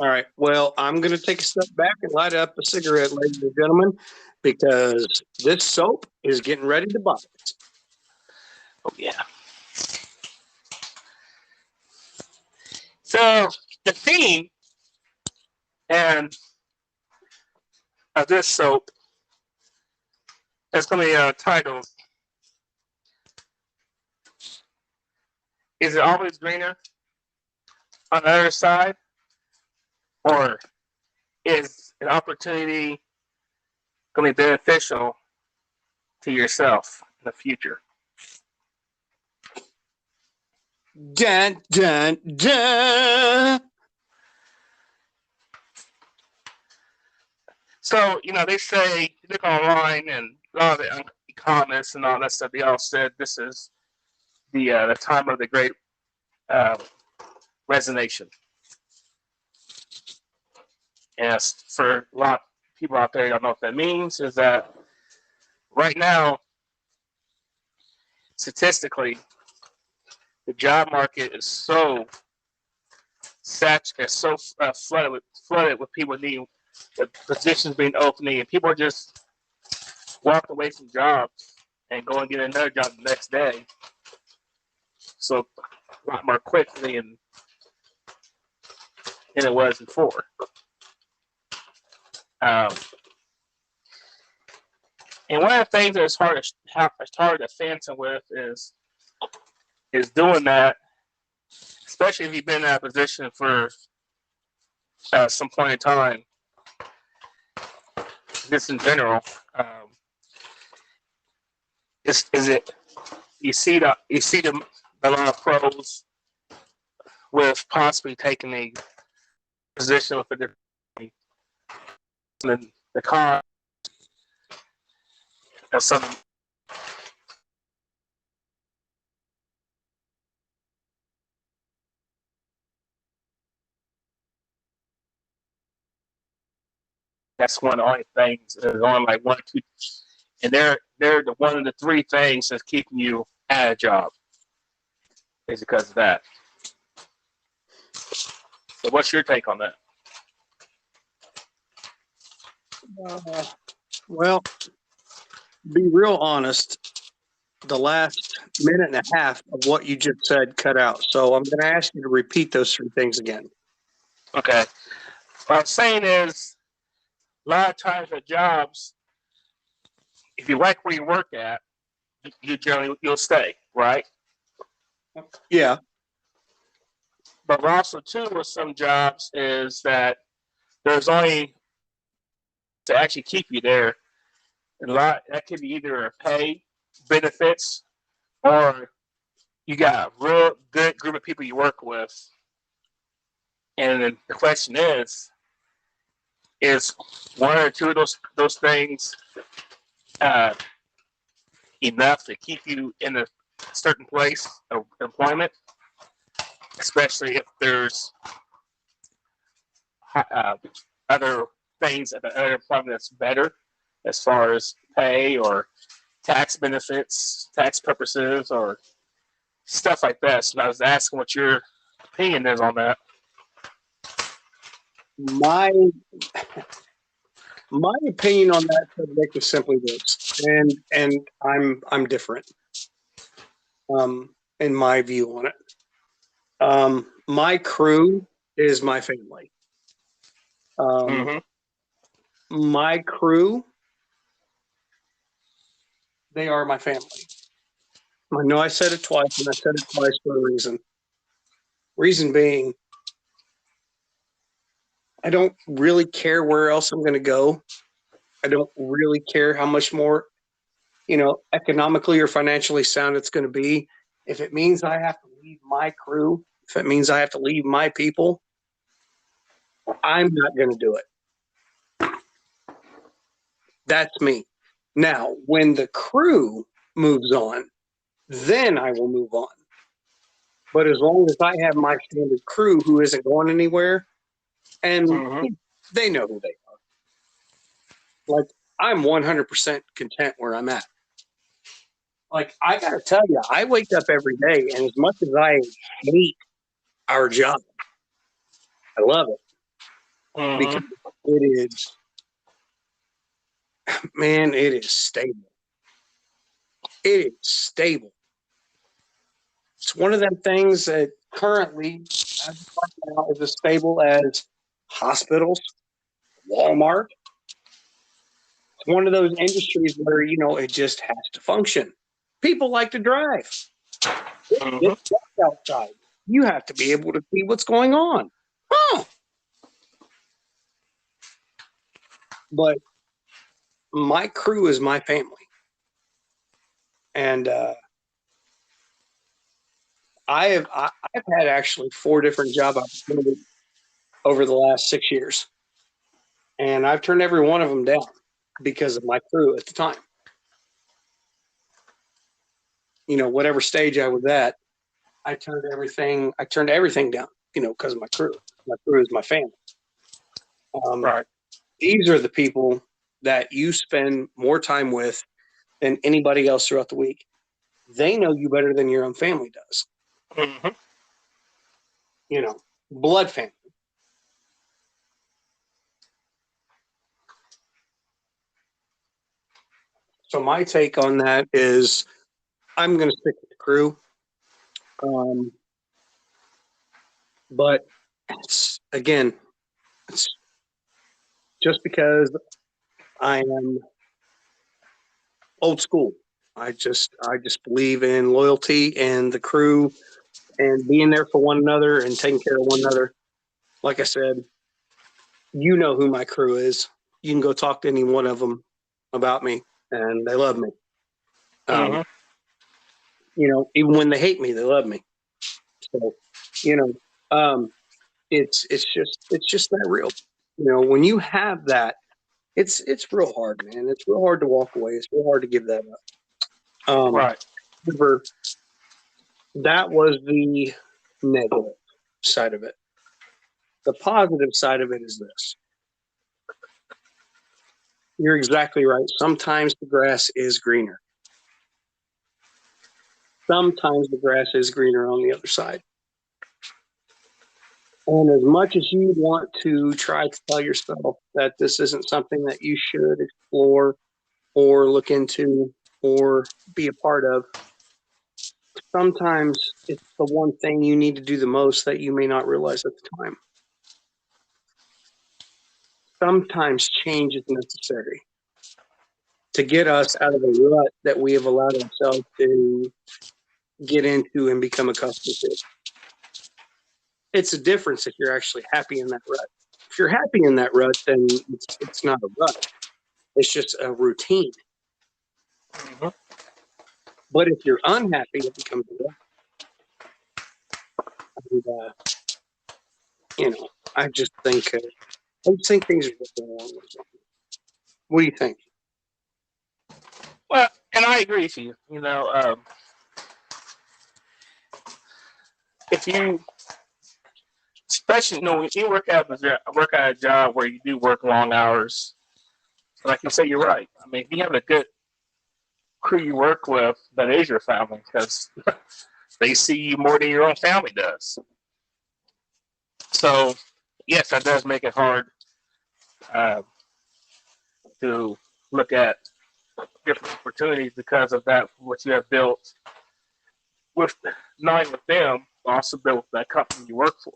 All right. Well, I'm going to take a step back and light up a cigarette, ladies and gentlemen, because this soap is getting ready to bite. Oh, yeah. So, the theme of this soap is going to be titled, Is It Always Greener on the other side, or is an opportunity going to be beneficial to yourself in the future? Dun, dun, dun. So, they say, you look online and a lot of the economists and all that stuff, they all said this is the time of the great resignation. And for a lot of people out there, you don't know what that means, is that right now, statistically, the job market is so flooded with people needing the positions being opening, and people are just walking away from jobs and going to get another job the next day. So a lot more quickly than it was before. And one of the things that's hard to fancy with is doing that, especially if you've been in that position for some point in time. Just in general, is it you see a lot of pros with possibly taking a position with a different the con of some. That's one of the only things. There's only like one or two, and they're the one of the three things that's keeping you at a job. Is because of that. So, what's your take on that? Well, to be real honest, the last minute and a half of what you just said cut out. So I'm going to ask you to repeat those three things again. Okay. What I'm saying is, a lot of times at jobs, if you like where you work at, you'll stay, right? Yeah. But also too with some jobs is that there's only to actually keep you there. A lot that could be either a pay, benefits, or you got a real good group of people you work with. And then the question is one or two of those things enough to keep you in a certain place of employment, especially if there's other things at the other employment that's better as far as pay or tax benefits, tax purposes, or stuff like that. So I was asking what your opinion is on that. My opinion on that subject is simply this, and I'm different. In my view on it, my crew is my family. My crew, they are my family. I know I said it twice, and I said it twice for a reason. Reason being, I don't really care where else I'm going to go. I don't really care how much more, economically or financially sound it's going to be. If it means I have to leave my crew, if it means I have to leave my people, I'm not going to do it. That's me. Now, when the crew moves on, then I will move on. But as long as I have my standard crew who isn't going anywhere, and they know who they are. Like, I'm 100% content where I'm at. Like, I got to tell you, I wake up every day, and as much as I hate our job, I love it. Because it is, man, it is stable. It is stable. It's one of them things that currently, as of right now, is as stable as hospitals, Walmart. It's one of those industries where, it just has to function. People like to drive. It's outside. You have to be able to see what's going on. Huh. But my crew is my family. And I've had actually 4 different job opportunities over the last 6 years. And I've turned every one of them down because of my crew at the time. You know, whatever stage I was at, I turned everything down, you know, because of my crew. My crew is my family. Right. These are the people that you spend more time with than anybody else throughout the week. They know you better than your own family does. Mm-hmm. You know, blood family. So my take on that is I'm going to stick with the crew. But it's just because I am old school. I just believe in loyalty and the crew and being there for one another and taking care of one another. Like I said, you know who my crew is. You can go talk to any one of them about me, and they love me. Mm-hmm. You know, even when they hate me, they love me. So, you know, it's just that real. You know, when you have that, it's real hard, man. It's real hard to walk away. It's real hard to give that up. Right. However, that was the negative side of it. The positive side of it is this. You're exactly right. Sometimes the grass is greener. Sometimes the grass is greener on the other side. And as much as you want to try to tell yourself that this isn't something that you should explore or look into or be a part of, sometimes it's the one thing you need to do the most that you may not realize at the time. Sometimes change is necessary to get us out of the rut that we have allowed ourselves to get into and become accustomed to. It's a difference if you're actually happy in that rut. If you're happy in that rut, then it's not a rut. It's just a routine. Mm-hmm. But if you're unhappy, it becomes a rut. And, you know, I just think things are just going along those lines. What do you think? Well, and I agree with you. You know, if you, especially, you know, when you work at a job where you do work long hours, like you say, you're right. I mean, if you have a good crew you work with, that is your family because they see you more than your own family does. So, yes, that does make it hard uh, to look at different opportunities because of that, what you have built with not only with them, but also built with that company you work for.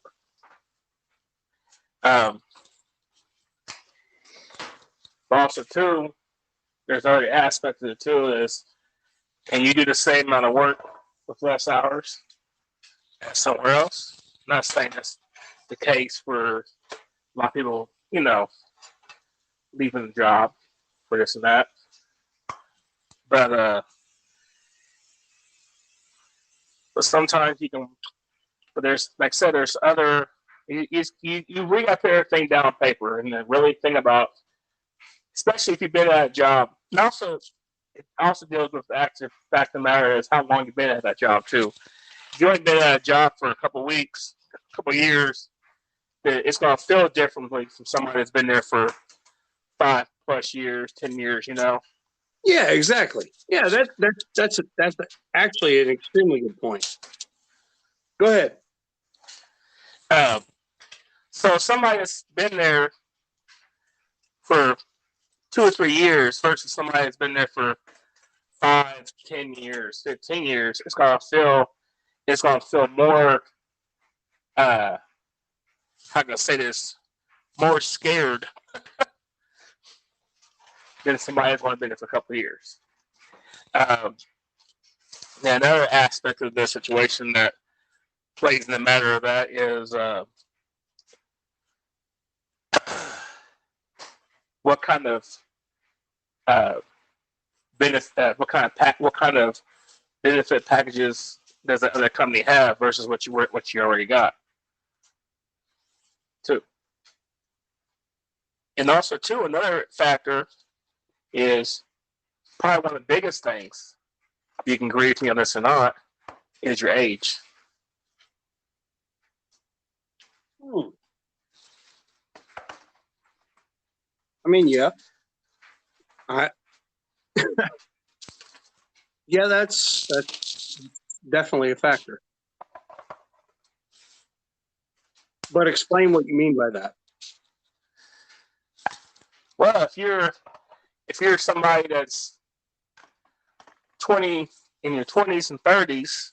But also, too, there's other aspect of it, too, is can you do the same amount of work with less hours as somewhere else? I'm not saying that's the case for a lot of people, you know, leaving the job for this and that. But but sometimes you can. But there's, like I said, there's other. You really got to put everything down on paper and then really think about, especially if you've been at a job. And also, it also deals with the fact of the matter is how long you've been at that job too. If you've only been at a job for a couple of weeks, a couple of years, it's going to feel differently from somebody that's been there for 5+ years, 10 years. You know. Yeah, exactly. Yeah, that's actually an extremely good point. Go ahead. Um, so somebody that's been there for 2 or 3 years versus somebody that's been there for 5, 10 years, 15 years, it's gonna feel more how can I say this, more scared than somebody that's only been there for a couple of years. Um, now another aspect of the situation that plays in the matter of that is what kind of benefit, what kind of benefit packages does that other company have versus what you already got, too. And also, too, another factor is probably one of the biggest things. You can agree with me on this or not, is your age. I mean, yeah. Yeah, that's definitely a factor. But explain what you mean by that. Well, if you're somebody that's 20 in your 20s and 30s,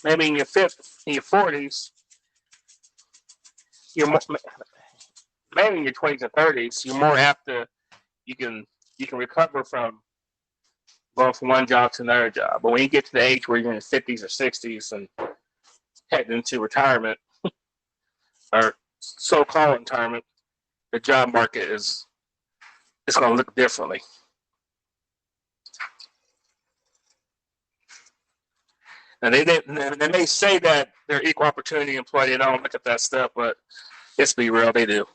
maybe in your 40s, maybe in your 20s and 30s, you're more apt to you can recover from going from one job to another job. But when you get to the age where you're in your 50s or 60s and heading into retirement or so-called retirement, the job market is going to look differently. And they may say that they're equal opportunity employee. They don't look at that stuff, but let's be real, they do.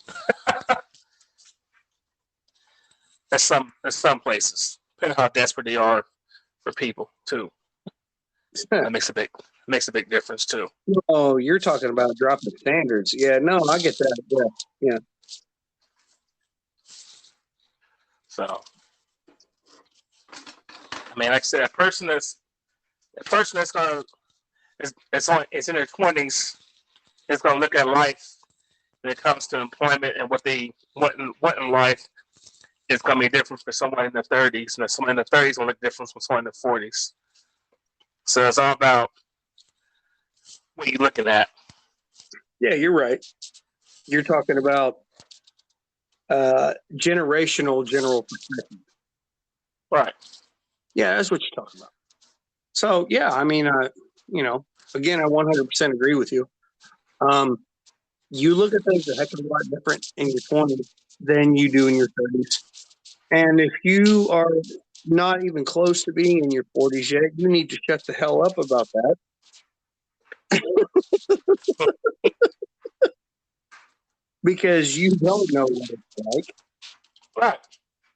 That's some places, depending on how desperate they are for people too. That makes a big difference too. Oh, you're talking about dropping standards. Yeah, no, I get that. Yeah. So, I mean, like I said, a person that's gonna it's in their 20s is gonna look at life when it comes to employment and what in life is gonna be different for someone in their 30s, and someone in their 30s will look different from someone in their 40s. So it's all about what you're looking at. Yeah, you're right. You're talking about generational general perspective. Right. Yeah, that's what you're talking about. So, yeah, I mean, again, I 100% agree with you. You look at things a heck of a lot different in your 20s than you do in your 30s. And if you are not even close to being in your 40s yet, you need to shut the hell up about that. Because you don't know what it's like. Right.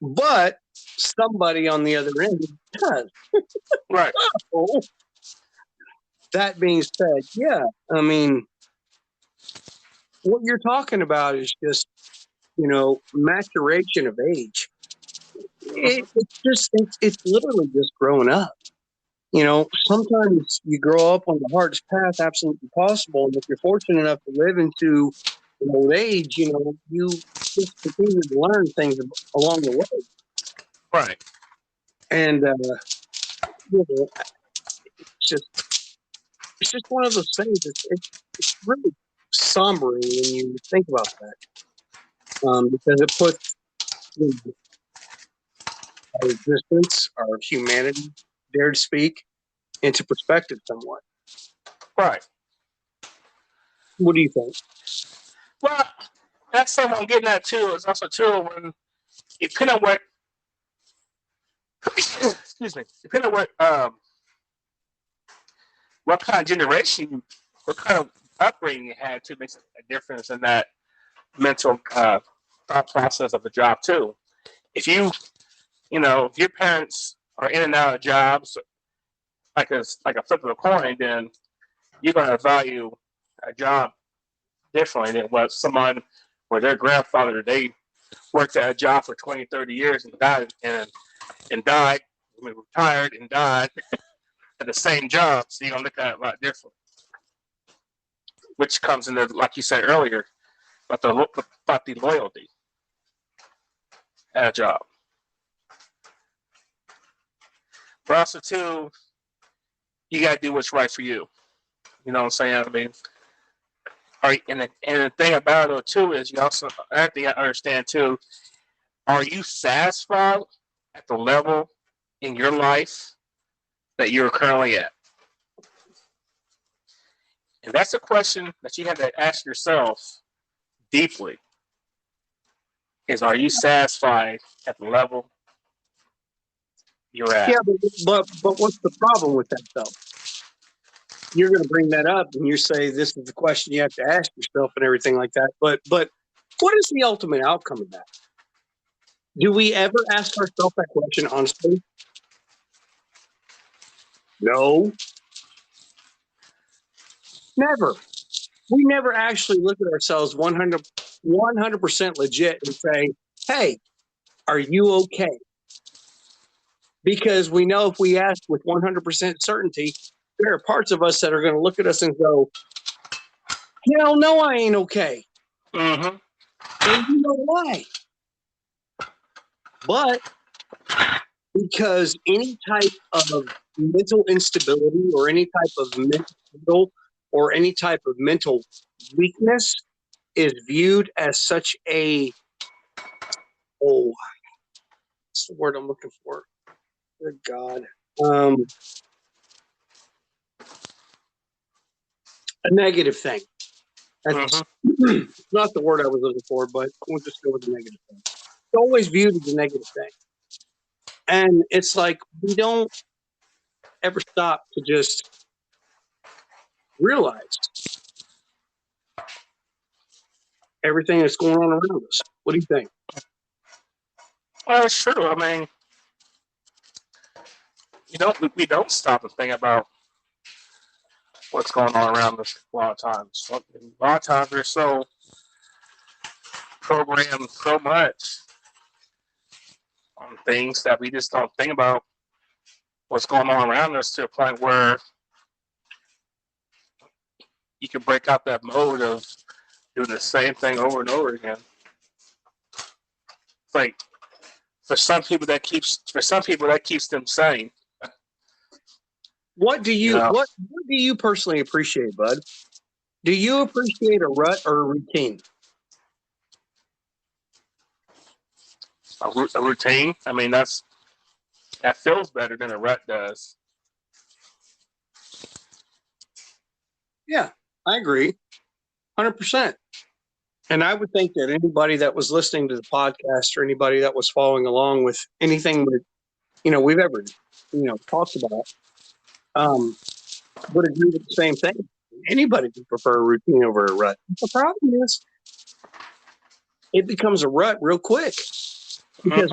But somebody on the other end does. Right. Oh. That being said, yeah, I mean, what you're talking about is just, maturation of age. It's literally just growing up. Sometimes you grow up on the hardest path absolutely possible. And if you're fortunate enough to live into an old age, you just continue to learn things along the way. Right. And, it's just one of those things. It's really sombering when you think about that, because it puts our existence, our humanity, dare to speak, into perspective somewhat. Right. What do you think? Well, that's something I'm getting at too. It's also too when depending on depending on what kind of generation, what kind of upbringing you had too makes a difference in that mental thought process of the job too. If if your parents are in and out of jobs like a flip of a coin, then you're going to value a job differently than what someone where their grandfather, they worked at a job for 20, 30 years and died retired and died at the same job. So you're going to look at it a lot different. Which comes into, like you said earlier, about the loyalty at a job. But also, too, you got to do what's right for you. You know what I'm saying? I mean, and the thing about it, too, is I think I understand, too, are you satisfied at the level in your life that you're currently at? And that's a question that you have to ask yourself deeply is, are you satisfied at the level you're at? Yeah, but what's the problem with that though? You're going to bring that up and you say this is the question you have to ask yourself and everything like that. But what is the ultimate outcome of that? Do we ever ask ourselves that question honestly? No, never. We never actually look at ourselves 100% legit and say, hey, are you okay? Because we know if we ask with 100% certainty, there are parts of us that are going to look at us and go, hell no, I ain't okay. Mm-hmm. And you know why? But because any type of mental instability or any type of mental or any type of mental weakness is viewed as such a, oh, what's the word I'm looking for? Good God. A negative thing. That's not the word I was looking for, but we'll just go with the negative thing. It's always viewed as a negative thing. And it's like we don't ever stop to just realize everything that's going on around us. What do you think? Well, it's true. I mean, we don't stop and think about what's going on around us a lot of times. A lot of times we're so programmed so much on things that we just don't think about what's going on around us to a point where you can break out that mode of doing the same thing over and over again. It's like for some people that keeps them sane. What do you what do you personally appreciate, bud? Do you appreciate a rut or a routine? A routine. I mean, that feels better than a rut does. Yeah, I agree, 100%. And I would think that anybody that was listening to the podcast or anybody that was following along with anything that we've ever talked about would agree with the same thing. Anybody would prefer a routine over a rut. The problem is it becomes a rut real quick because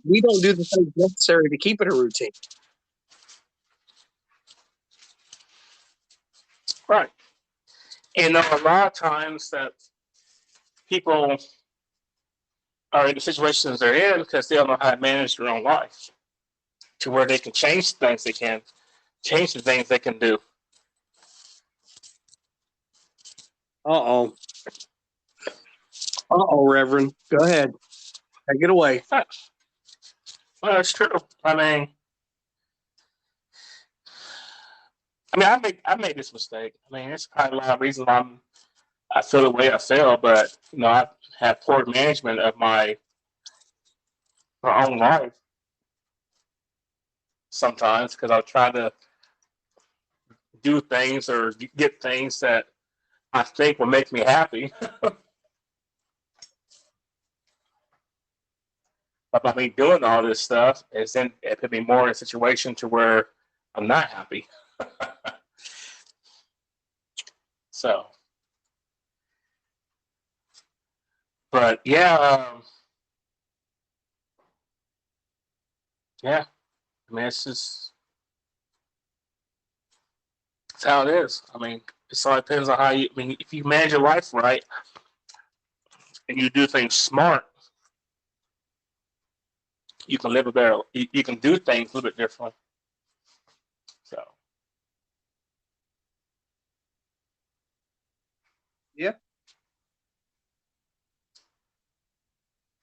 we don't do the things necessary to keep it a routine. Right. And a lot of times that people are in the situations they're in because they don't know how to manage their own life to where they can change things they can, change the things they can do. Uh-oh, Reverend. Go ahead. Take it away. Well, it's true. I mean, I made this mistake. I mean, it's probably a lot of reasons I feel the way I feel, but I have poor management of my own life sometimes because I'll try to do things or get things that I think will make me happy. But by me doing all this stuff, then it put me more in a situation to where I'm not happy. So, but yeah. I mean, it's how it is. I mean, it all depends on how you. I mean, if you manage your life right and you do things smart, you can live a better. You can do things a little bit differently. So. Yeah.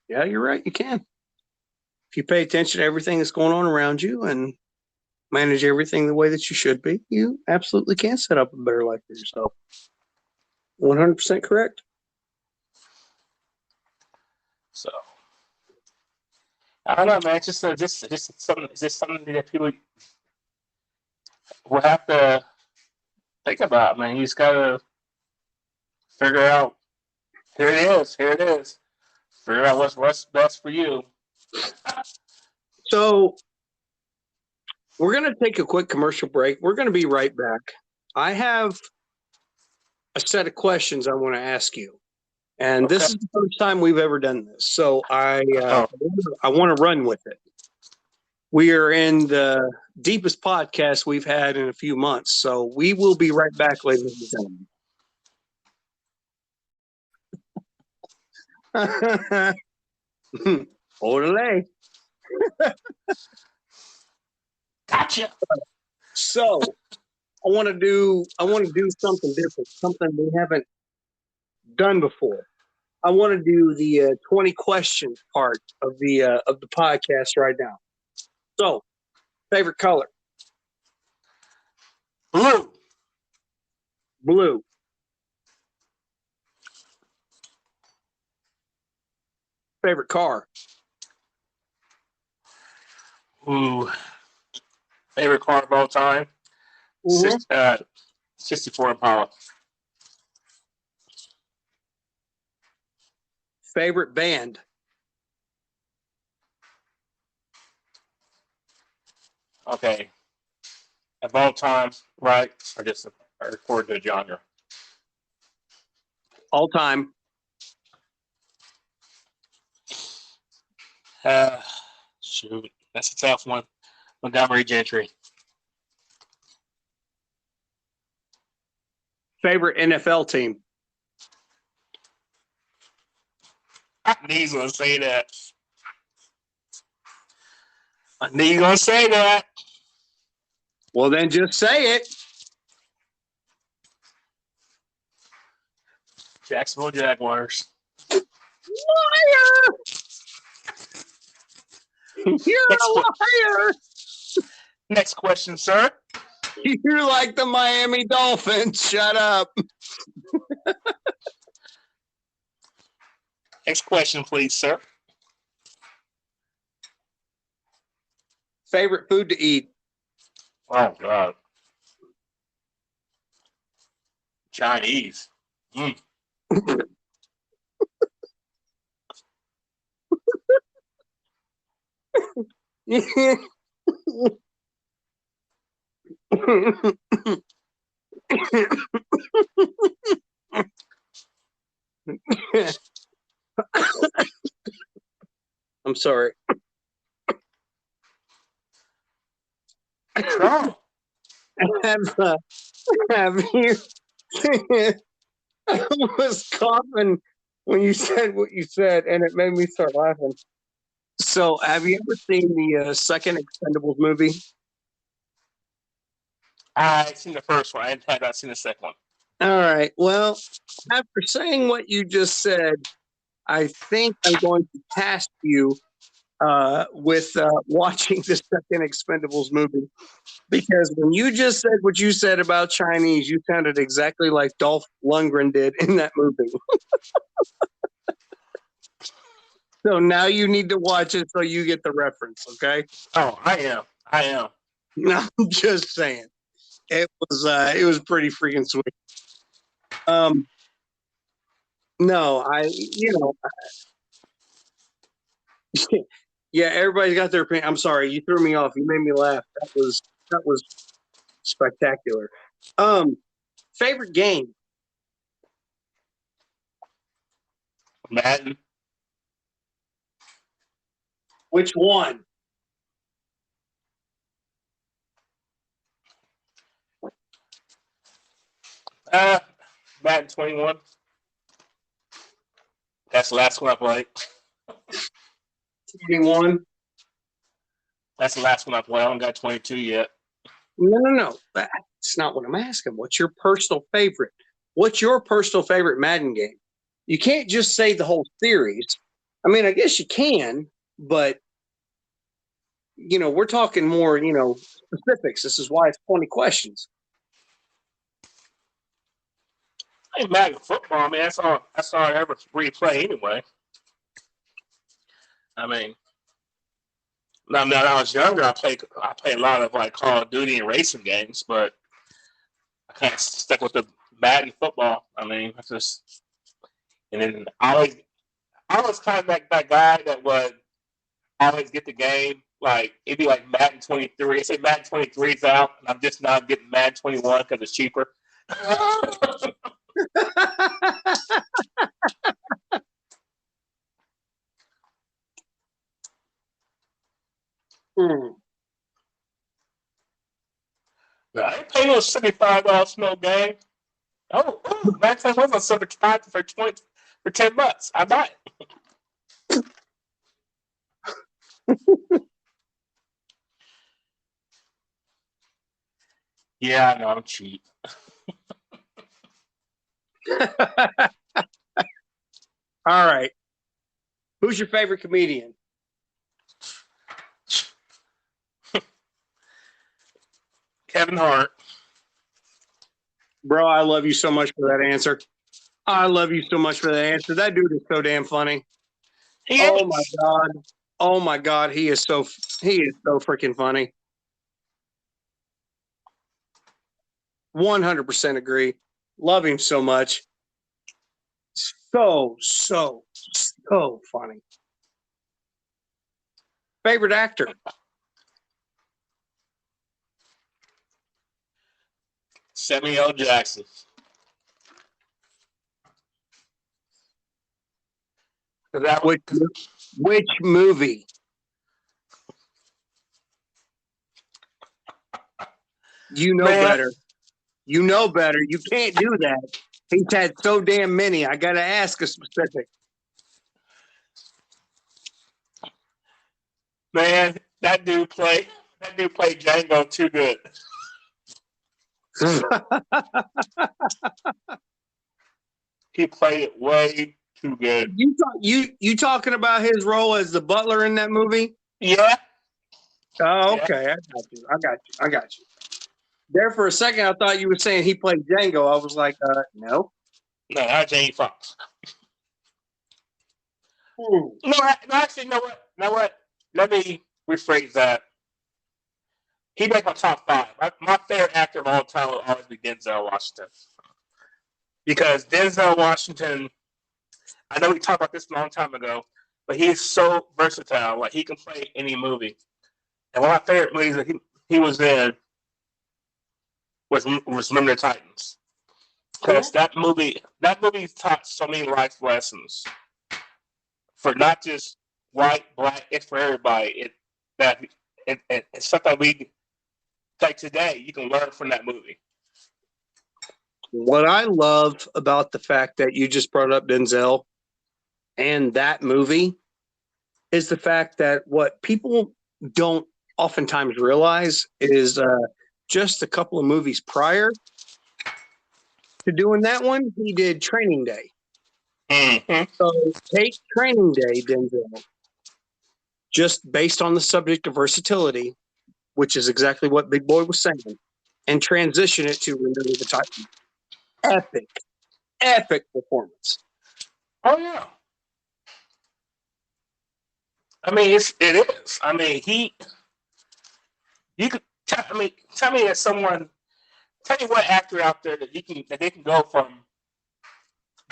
Yeah, you're right. You can. If you pay attention to everything that's going on around you and manage everything the way that you should be, you absolutely can set up a better life for yourself. 100% correct. So. I don't know, man. It's just something. Is this something that people will have to think about it, man. You just gotta figure out. Here it is. Here it is. Figure out what's best for you. So we're going to take a quick commercial break. We're going to be right back. I have a set of questions I want to ask you. And this is the first time we've ever done this. So I want to run with it. We are in the deepest podcast we've had in a few months. So we will be right back, ladies and gentlemen. Orale. Gotcha. So I want to do something different, something we haven't done before. I want to do the 20 question part of the podcast right now. So, favorite color? Blue. Blue. Favorite car? Ooh. Favorite car of all time? 64 Impala. Favorite band? Okay. Of all time, right? Or just according to genre? All time. Shoot. That's a tough one. Montgomery Gentry. Favorite NFL team? I knew he was going to say that. I knew he was going to say that. Well, then just say it. Jacksonville Jaguars. Liar! You're a liar! Next question, sir. You're like the Miami Dolphins. Shut up. Next question, please, sir. Favorite food to eat? Oh, God. Chinese. I'm sorry. What's wrong? Have you? I was coughing when you said what you said, and it made me start laughing. So, have you ever seen the second Expendables movie? I've seen the first one. I have not seen the second one. All right. Well, after saying what you just said, I think I'm going to task you with watching the second Expendables movie. Because when you just said what you said about Chinese, you sounded exactly like Dolph Lundgren did in that movie. So now you need to watch it so you get the reference, okay? Oh, I am. No, I'm just saying. It was pretty freaking sweet. No, yeah, everybody's got their opinion. I'm sorry, you threw me off. You made me laugh. That was spectacular. Favorite game? Madden. Which one? Madden 21. That's the last one I played. 21? That's the last one I played. I haven't got 22 yet. No. That's not what I'm asking. What's your personal favorite? What's your personal favorite Madden game? You can't just say the whole series. I mean, I guess you can, but we're talking more, specifics. This is why it's 20 questions. I ain't Madden football, man. That's all I ever replay anyway. I mean, now when I was younger, I played a lot of like Call of Duty and racing games, but kind of stuck with the Madden football. I mean, it's just, and then I was kind of like that guy that would always get the game. Like it'd be like Madden 23. I say Madden 23 is out, and I'm just now getting Madden 21 because it's cheaper. I ain't paying no $75 for no game. Oh, Madden 21 on $75 for $10. I buy it. Yeah, I know I'm cheap. All right. Who's your favorite comedian? Kevin Hart. Bro, I love you so much for that answer. I love you so much for that answer. That dude is so damn funny. Oh my God. Oh my God. He is so freaking funny. 100% agree. Love him so much. So funny. Favorite actor? Samuel L. Jackson. Which movie? You know better. You know better. You can't do that. He's had so damn many. I got to ask a specific. Man, that dude played Django too good. He played it way too good. You talking about his role as the butler in that movie? Yeah. Oh, okay. Yeah. I got you. There for a second, I thought you were saying he played Django. I was like, no. No, not Jamie Foxx. No, actually, you know what? Let me rephrase that. He made my top 5. My favorite actor of all time will always be Denzel Washington. Because Denzel Washington, I know we talked about this a long time ago, but he is so versatile. Like, he can play any movie. And one of my favorite movies that he was in was Remember the Titans. Because that movie taught so many life lessons for not just white, black, it's for everybody. It's stuff that we, like today, you can learn from that movie. What I love about the fact that you just brought up Denzel and that movie is the fact that what people don't oftentimes realize is just a couple of movies prior to doing that one, he did Training Day. Mm-hmm. So take Training Day, Denzel, just based on the subject of versatility, which is exactly what Big Boy was saying, and transition it to Remember the Titans. Epic performance. Oh yeah. I mean, it is. I mean, you could tell me that someone, tell me what actor out there that they can go from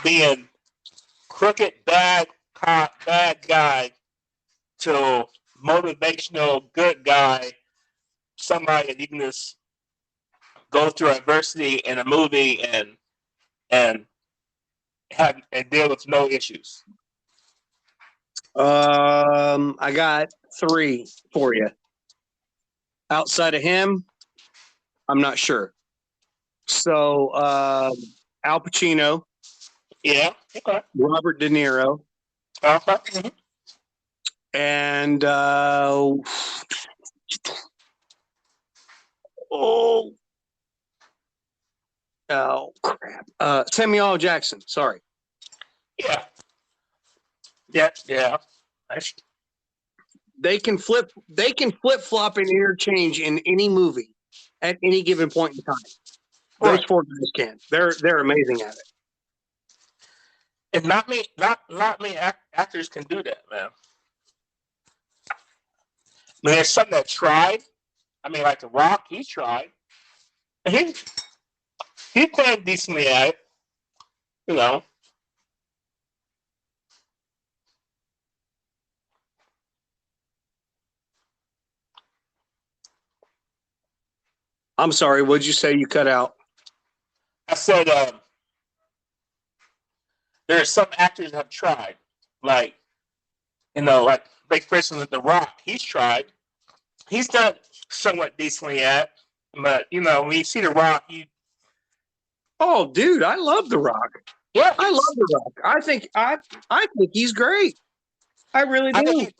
being crooked, bad cop, bad guy to motivational, good guy, somebody that you can just go through adversity in a movie and deal with no issues. I got 3 for you. Outside of him, I'm not sure. So Al Pacino. Yeah. Okay. Robert De Niro. Mm-hmm. And crap. Samuel L. Jackson. Sorry. Yeah. They can flip flop and interchange in any movie at any given point in time. Those 4 guys can. They're amazing at it. And not many actors can do that, man. I mean, there's some that tried. I mean, like The Rock, he tried. And He's playing decently at it, you know. I'm sorry. What'd you say? You cut out. I said there are some actors that have tried, like for instance, The Rock. He's tried. He's done somewhat decently at, but when you see The Rock, Oh, dude, I love The Rock. yeah, I love The Rock. I think he's great. I really I do. think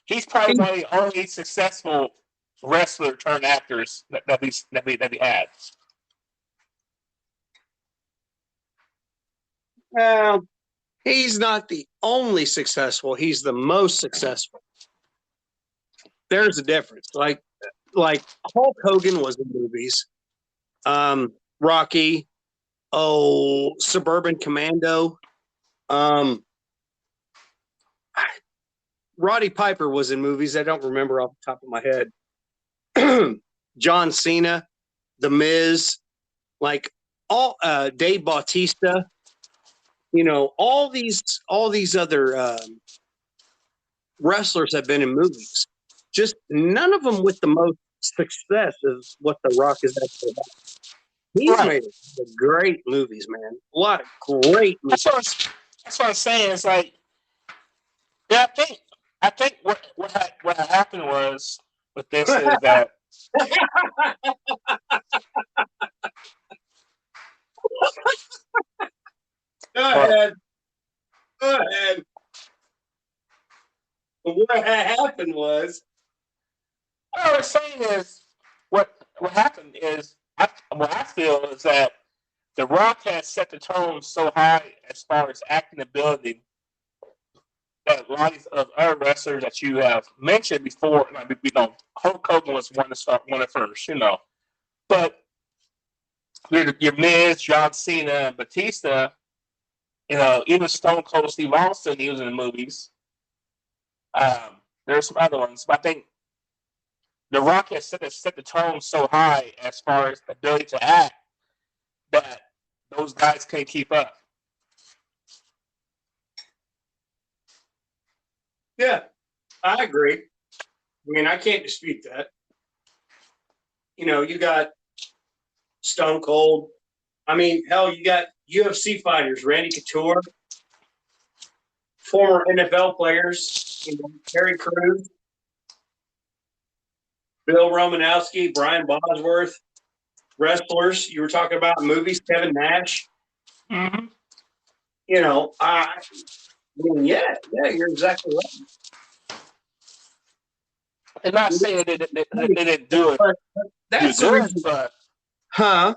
he's probably one of the only successful wrestler turned actors that we had. Well, he's not the only successful. He's the most successful. There's a difference. Like Hulk Hogan was in movies. Rocky, Suburban Commando. Roddy Piper was in movies. I don't remember off the top of my head. John Cena, The Miz, like all Dave Bautista. All these other wrestlers have been in movies. Just none of them with the most success is what The Rock is actually about. He's made great movies, man. A lot of great movies. That's what I'm saying. It's like, yeah, I think what happened was with this is that. Go ahead. What happened was. What I was saying is what happened is what I feel is that The Rock has set the tone so high as far as acting ability that a lot of other wrestlers that you have mentioned before, Hulk Hogan was one at first, but your Miz, John Cena, and Batista, even Stone Cold Steve Austin, he was in the movies. There's some other ones, but I think The Rock has set the tone so high as far as the ability to act that those guys can't keep up. Yeah, I agree. I mean, I can't dispute that. You got Stone Cold. I mean, hell, you got UFC fighters, Randy Couture, former NFL players, Terry Crews, Bill Romanowski, Brian Bosworth, wrestlers. You were talking about movies, Kevin Nash. Mm-hmm. Yeah, you're exactly right. I'm not saying they didn't do it. But that's the reason. But I'm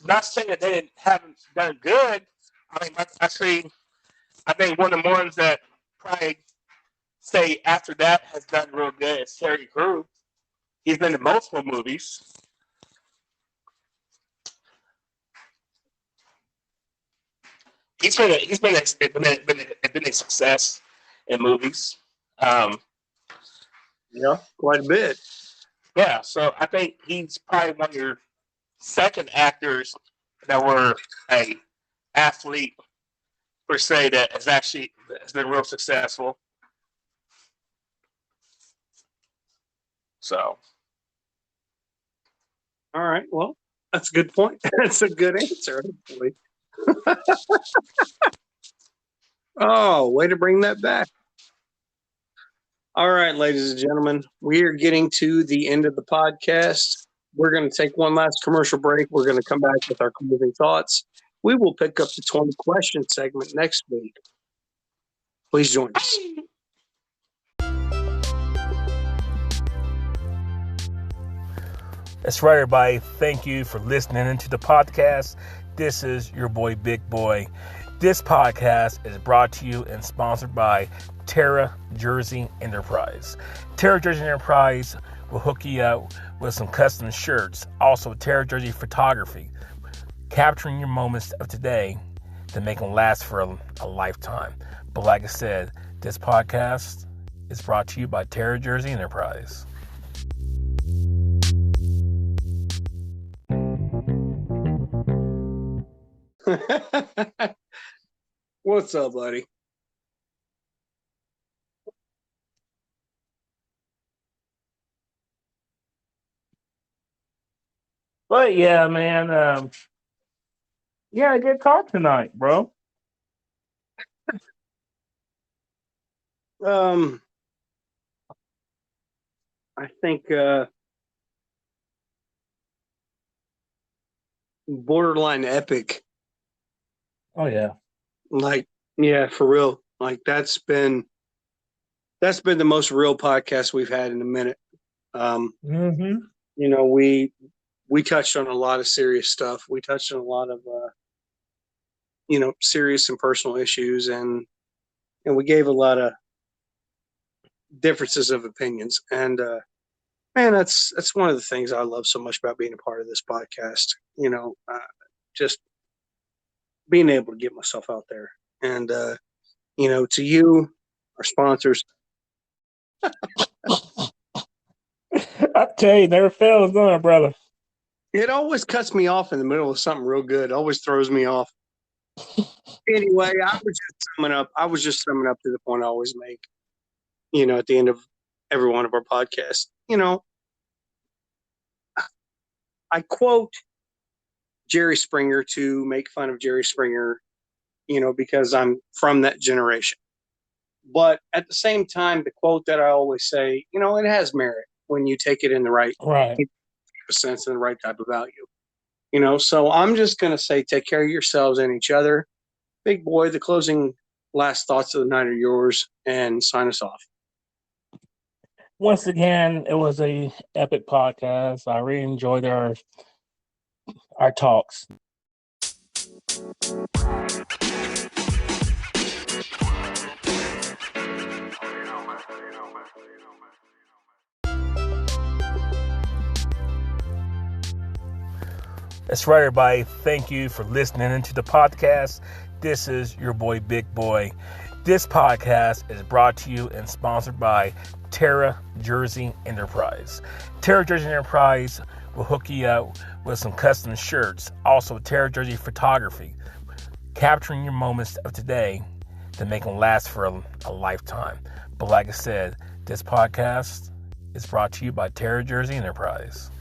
not saying that they haven't done good. I mean, actually, I think one of the ones that probably say after that has done real good is Terry Crews. He's been in multiple movies. He's been a success in movies. Yeah, quite a bit. Yeah, so I think he's probably one of your second actors that were a athlete per se that has been real successful. So, all right, well, that's a good point. That's a good answer, hopefully. Oh, way to bring that back. All right, ladies and gentlemen, we are getting to the end of the podcast. We're going to take one last commercial break. We're going to come back with our closing thoughts. We will pick up the 20 question segment next week. Please join us. That's right, everybody. Thank you for listening to the podcast. This is your boy, Big Boy. This podcast is brought to you and sponsored by Terra Jersey Enterprise. Terra Jersey Enterprise will hook you up with some custom shirts. Also, Terra Jersey Photography, capturing your moments of today to make them last for a lifetime. But like I said, this podcast is brought to you by Terra Jersey Enterprise. What's up, buddy? But yeah, man. Yeah, good talk tonight, bro. I think borderline epic. Oh yeah. Like, yeah, for real. Like that's been the most real podcast we've had in a minute. Mm-hmm. You know, we touched on a lot of serious stuff. We touched on a lot of serious and personal issues, and we gave a lot of differences of opinions. And man, that's one of the things I love so much about being a part of this podcast. Just being able to get myself out there, and to you, our sponsors. I tell you, never fails, does it, brother? It always cuts me off in the middle of something real good. It always throws me off. Anyway, I was just summing up to the point I always make. At the end of every one of our podcasts, I quote Jerry Springer to make fun of Jerry Springer, because I'm from that generation. But at the same time, the quote that I always say, it has merit when you take it in the right sense and the right type of value. So I'm just going to say, take care of yourselves and each other. Big boy, the closing last thoughts of the night are yours, and sign us off. Once again, it was a epic podcast. I really enjoyed our talks. That's right, everybody. Thank you for listening into the podcast. This is your boy, Big Boy. This podcast is brought to you and sponsored by Terra Jersey Enterprise. Terra Jersey Enterprise will hook you up with some custom shirts. Also, Terra Jersey Photography, capturing your moments of today to make them last for a lifetime. But like I said, this podcast is brought to you by Terra Jersey Enterprise.